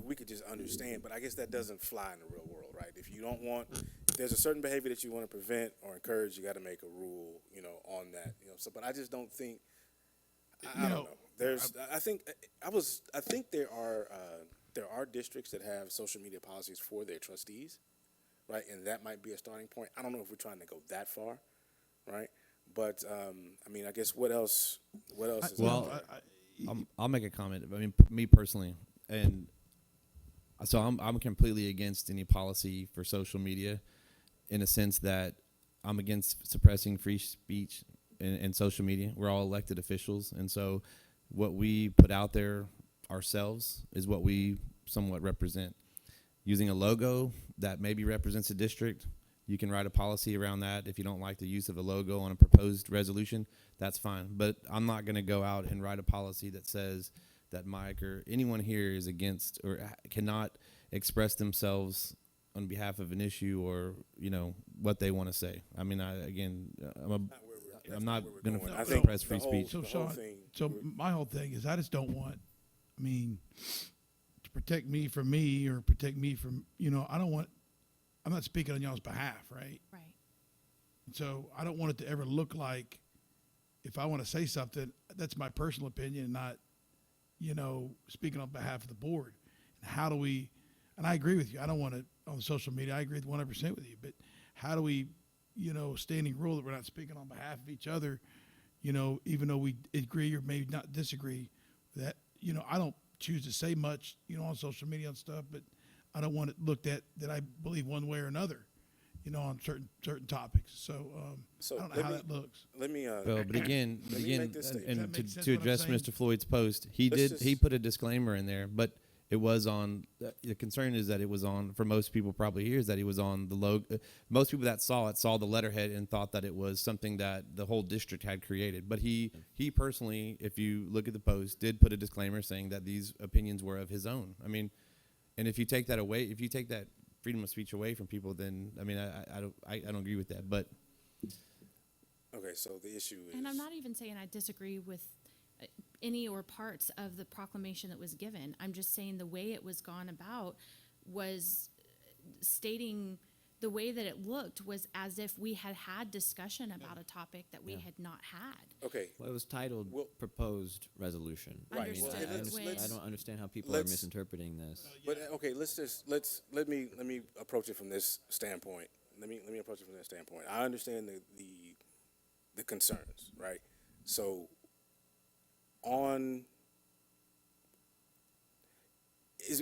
we could just understand, but I guess that doesn't fly in the real world, right? If you don't want, if there's a certain behavior that you want to prevent or encourage, you got to make a rule, on that, So, but I just don't think, I don't know. There's, I think there are districts that have social media policies for their trustees, right? And that might be a starting point. I don't know if we're trying to go that far, right? But I mean, I guess what else is Well, out there? I'll make a comment. I mean, me personally, and so I'm completely against any policy for social media, in a sense that I'm against suppressing free speech in social media. We're all elected officials, and so what we put out there ourselves is what we somewhat represent. Using a logo that maybe represents a district, you can write a policy around that. If you don't like the use of a logo on a proposed resolution, that's fine. But I'm not going to go out and write a policy that says that Mike or anyone here is against or cannot express themselves on behalf of an issue or, you know, what they want to say. I mean, I'm not going going. I to think suppress the free whole- speech. So the whole Sean, thing, so we're- my whole thing is I just don't want, I mean, to protect me from me or protect me from, you know, I don't want, I'm not speaking on y'all's behalf, right? Right. So I don't want it to ever look like if I want to say something, that's my personal opinion and not, you know, speaking on behalf of the board. And how do we, and I agree with you, I don't want to, on social media, I agree with 100% with you, but how do we, you know, standing rule that we're not speaking on behalf of each other, you know, even though we agree or maybe not disagree, that, you know, I don't choose to say much, you know, on social media and stuff, but I don't want it looked at that I believe one way or another, you know, on certain topics. So, So I don't know let how me- that looks. Let me, Well, but again, Let me make this statement. and Does that to, make sense to what I'm address saying? Mr. Floyd's post, Let's he just- put a disclaimer in there, but it was on. The concern is that it was on for most people probably here is that it was on the logo. Most people that saw it saw the letterhead and thought that it was something that the whole district had created. But he personally, if you look at the post, did put a disclaimer saying that these opinions were of his own. I mean, and if you take that away, if you take that freedom of speech away from people, then I mean, I don't agree with that. But okay, so the issue is. And I'm not even saying I disagree with any or parts of the proclamation that was given. I'm just saying the way it was gone about was stating the way that it looked was as if we had had discussion about a topic that we had not had. Okay, Well, it was titled Well- proposed resolution. Right, I mean, Understood. I, let's- understand- I let's- don't understand how people are let's- misinterpreting this. but okay, let me approach it from this standpoint. Let me approach it from that standpoint. I understand the concerns, right? So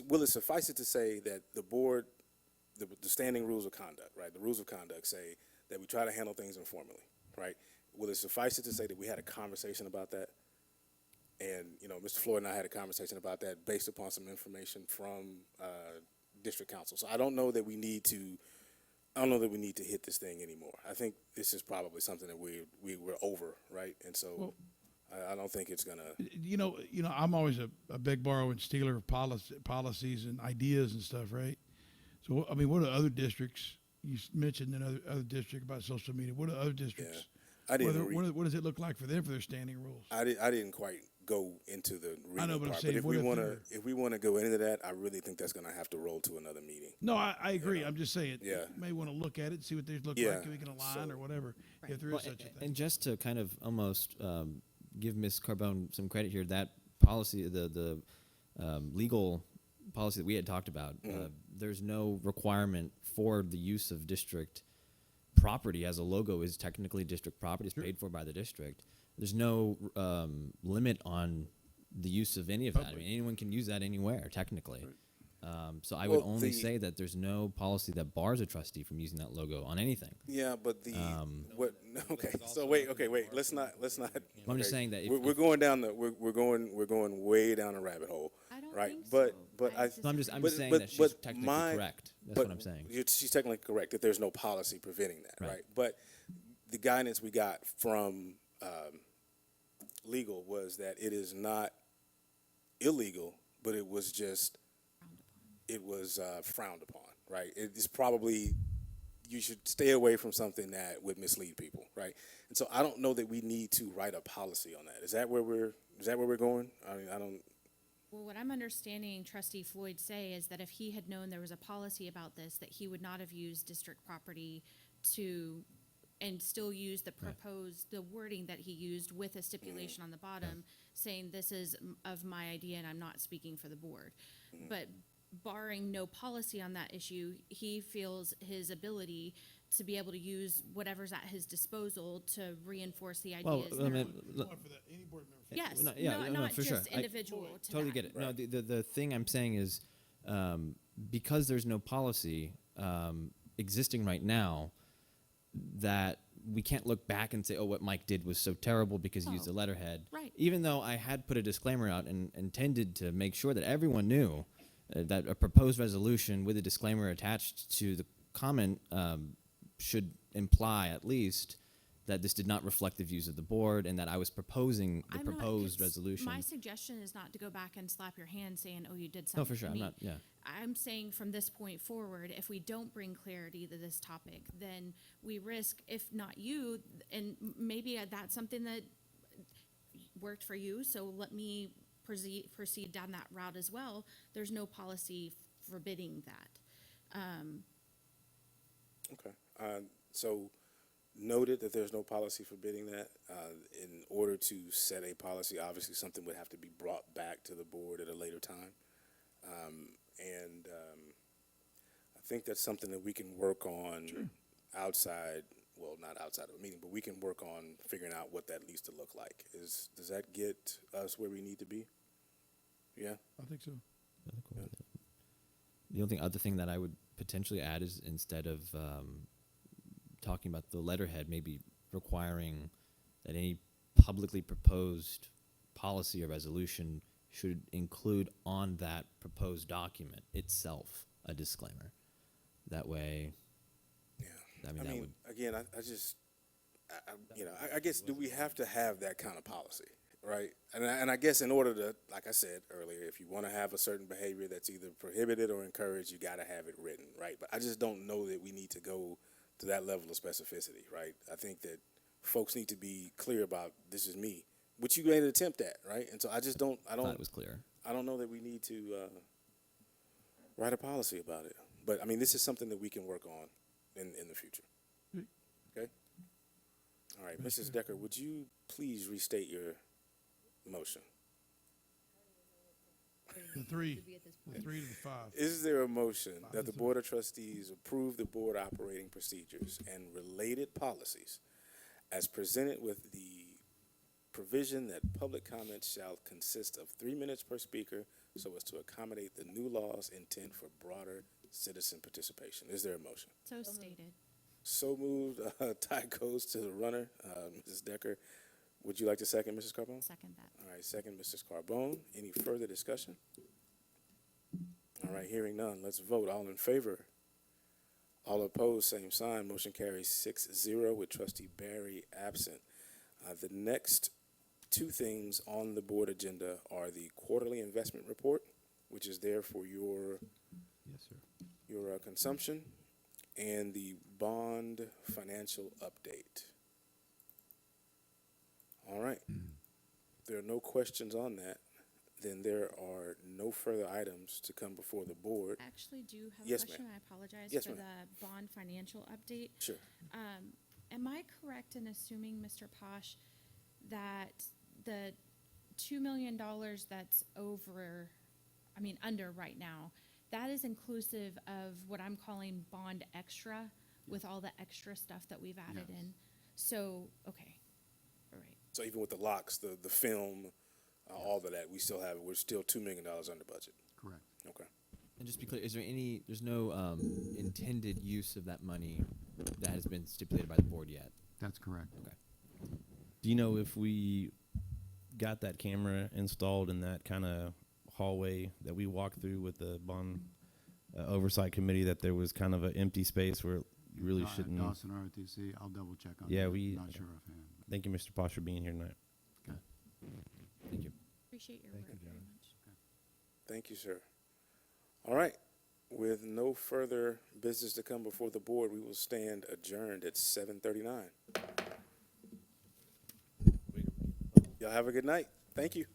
will it suffice it to say that the board, the standing rules of conduct, right? The rules of conduct say that we try to handle things informally, right? Will it suffice it to say that we had a conversation about that? And, you know, Mr. Floyd and I had a conversation about that based upon some information from district council. So I don't know that we need to hit this thing anymore. I think this is probably something that we're over, right? And so I don't think it's gonna. You know, I'm always a big borrower and stealer of policies and ideas and stuff, right? So, I mean, what are other districts? You mentioned another district about social media. What are other districts? I didn't. What does it look like for them for their standing rules? I didn't quite go into the reading I know, but I'm part. saying, But what if we wanna go into that, I really think that's gonna have to roll to another meeting. No, I agree. I'm just saying, Yeah. you may want to look at it, see what theirs look Yeah, like, if we can align so- or whatever, if there is Well, such a thing. and just to kind of almost give Ms. Carbone some credit here, that policy, the legal policy that we had talked about, there's no requirement for the use of district property as a logo is technically district property. It's paid for by the district. There's no limit on the use of any of that. I mean, anyone can use that anywhere, technically. So I would Well, only the- say that there's no policy that bars a trustee from using that logo on anything. Yeah, but what? Okay, so wait. Let's not. I'm just okay. saying that if- we're going down the we're going way down a rabbit hole, I don't right? think But so. but I I. just- No, I'm just But- saying but- that she's but technically my- correct. That's but what I'm saying. She's technically correct that there's no policy preventing that, Right. right? But the guidance we got from legal was that it is not illegal, but it was just frowned upon, right? It's probably you should stay away from something that would mislead people, right? And so I don't know that we need to write a policy on that. Is that where we're going? I mean, I don't. Well, what I'm understanding Trustee Floyd say is that if he had known there was a policy about this, that he would not have used district property and still use the the wording that he used with a stipulation on the bottom saying this is of my idea and I'm not speaking for the board. But barring no policy on that issue, he feels his ability to be able to use whatever's at his disposal to reinforce the Well, ideas. I that mean, are- Going for that, any board member. Yes, no, not for just sure. individual to Totally that. get it. No, the thing I'm saying is, because there's no policy existing right now, that we can't look back and say, oh, what Mike did was so terrible because he used a Oh, letterhead. right. Even though I had put a disclaimer out and intended to make sure that everyone knew that a proposed resolution with a disclaimer attached to the comment should imply at least that this did not reflect the views of the board and that I was proposing the I'm not- proposed 'cause resolution. My suggestion is not to go back and slap your hand saying, "Oh, you did something." No, for sure. I'm me. not. Yeah. I'm saying from this point forward, if we don't bring clarity to this topic, then we risk, if not you, and maybe that's something that worked for you, so let me proceed down that route as well. There's no policy forbidding that. Okay. So noted that there's no policy forbidding that. In order to set a policy, obviously something would have to be brought back to the board at a later time. I think that's something that we can work on outside, well, not outside of a meeting, but we can work on figuring out what that needs to look like. Does that get us where we need to be? Yeah? I think so. The only other thing that I would potentially add is instead of talking about the letterhead, maybe requiring that any publicly proposed policy or resolution should include on that proposed document itself a disclaimer. That way, Yeah. I mean, that would. Again, I guess, do we have to have that kind of policy, right? And I guess in order to, like I said earlier, if you want to have a certain behavior that's either prohibited or encouraged, you got to have it written, right? But I just don't know that we need to go to that level of specificity, right? I think that folks need to be clear about, this is me, which you made an attempt at, right? And so I thought it was clear. I don't know that we need to write a policy about it. But, I mean, this is something that we can work on in the future. Okay? All right, Mrs. Decker, would you please restate your motion? The three to the five. Is there a motion that the Board of Trustees approve the board operating procedures and related policies as presented with the provision that public comments shall consist of 3 minutes per speaker so as to accommodate the new law's intent for broader citizen participation? Is there a motion? So stated. So moved. Tie goes to the runner, Mrs. Decker. Would you like to second, Mrs. Carbone? Second that. All right, second, Mrs. Carbone. Any further discussion? All right, hearing none, let's vote. All in favor? All opposed, same sign. Motion carries 6-0 with Trustee Barry absent. The next two things on the board agenda are the quarterly investment report, which is there for your Yes, sir. consumption, and the bond financial update. All right. If there are no questions on that, then there are no further items to come before the board. I actually do have Yes, a question. ma'am. I apologize Yes, for ma'am. the bond financial update. Sure. Am I correct in assuming, Mr. Posh, that the $2 million that's under right now, that is inclusive of what I'm calling bond extra with all the extra stuff that we've added in? So, okay, all right. So even with the locks, the film, all of that, we're still $2 million under budget. Correct. Okay. And just be clear, there's no intended use of that money that has been stipulated by the board yet? That's correct. Okay. Do you know if we got that camera installed in that kind of hallway that we walked through with the bond oversight committee, that there was kind of an empty space where you really shouldn't? Dawson ROTC, I'll double check on Yeah, that. we- Not sure offhand. Thank you, Mr. Posh, for being here tonight. Thank you. Appreciate your work very much. Thank you, sir. All right. With no further business to come before the board, we will stand adjourned at 7:39. Y'all have a good night. Thank you.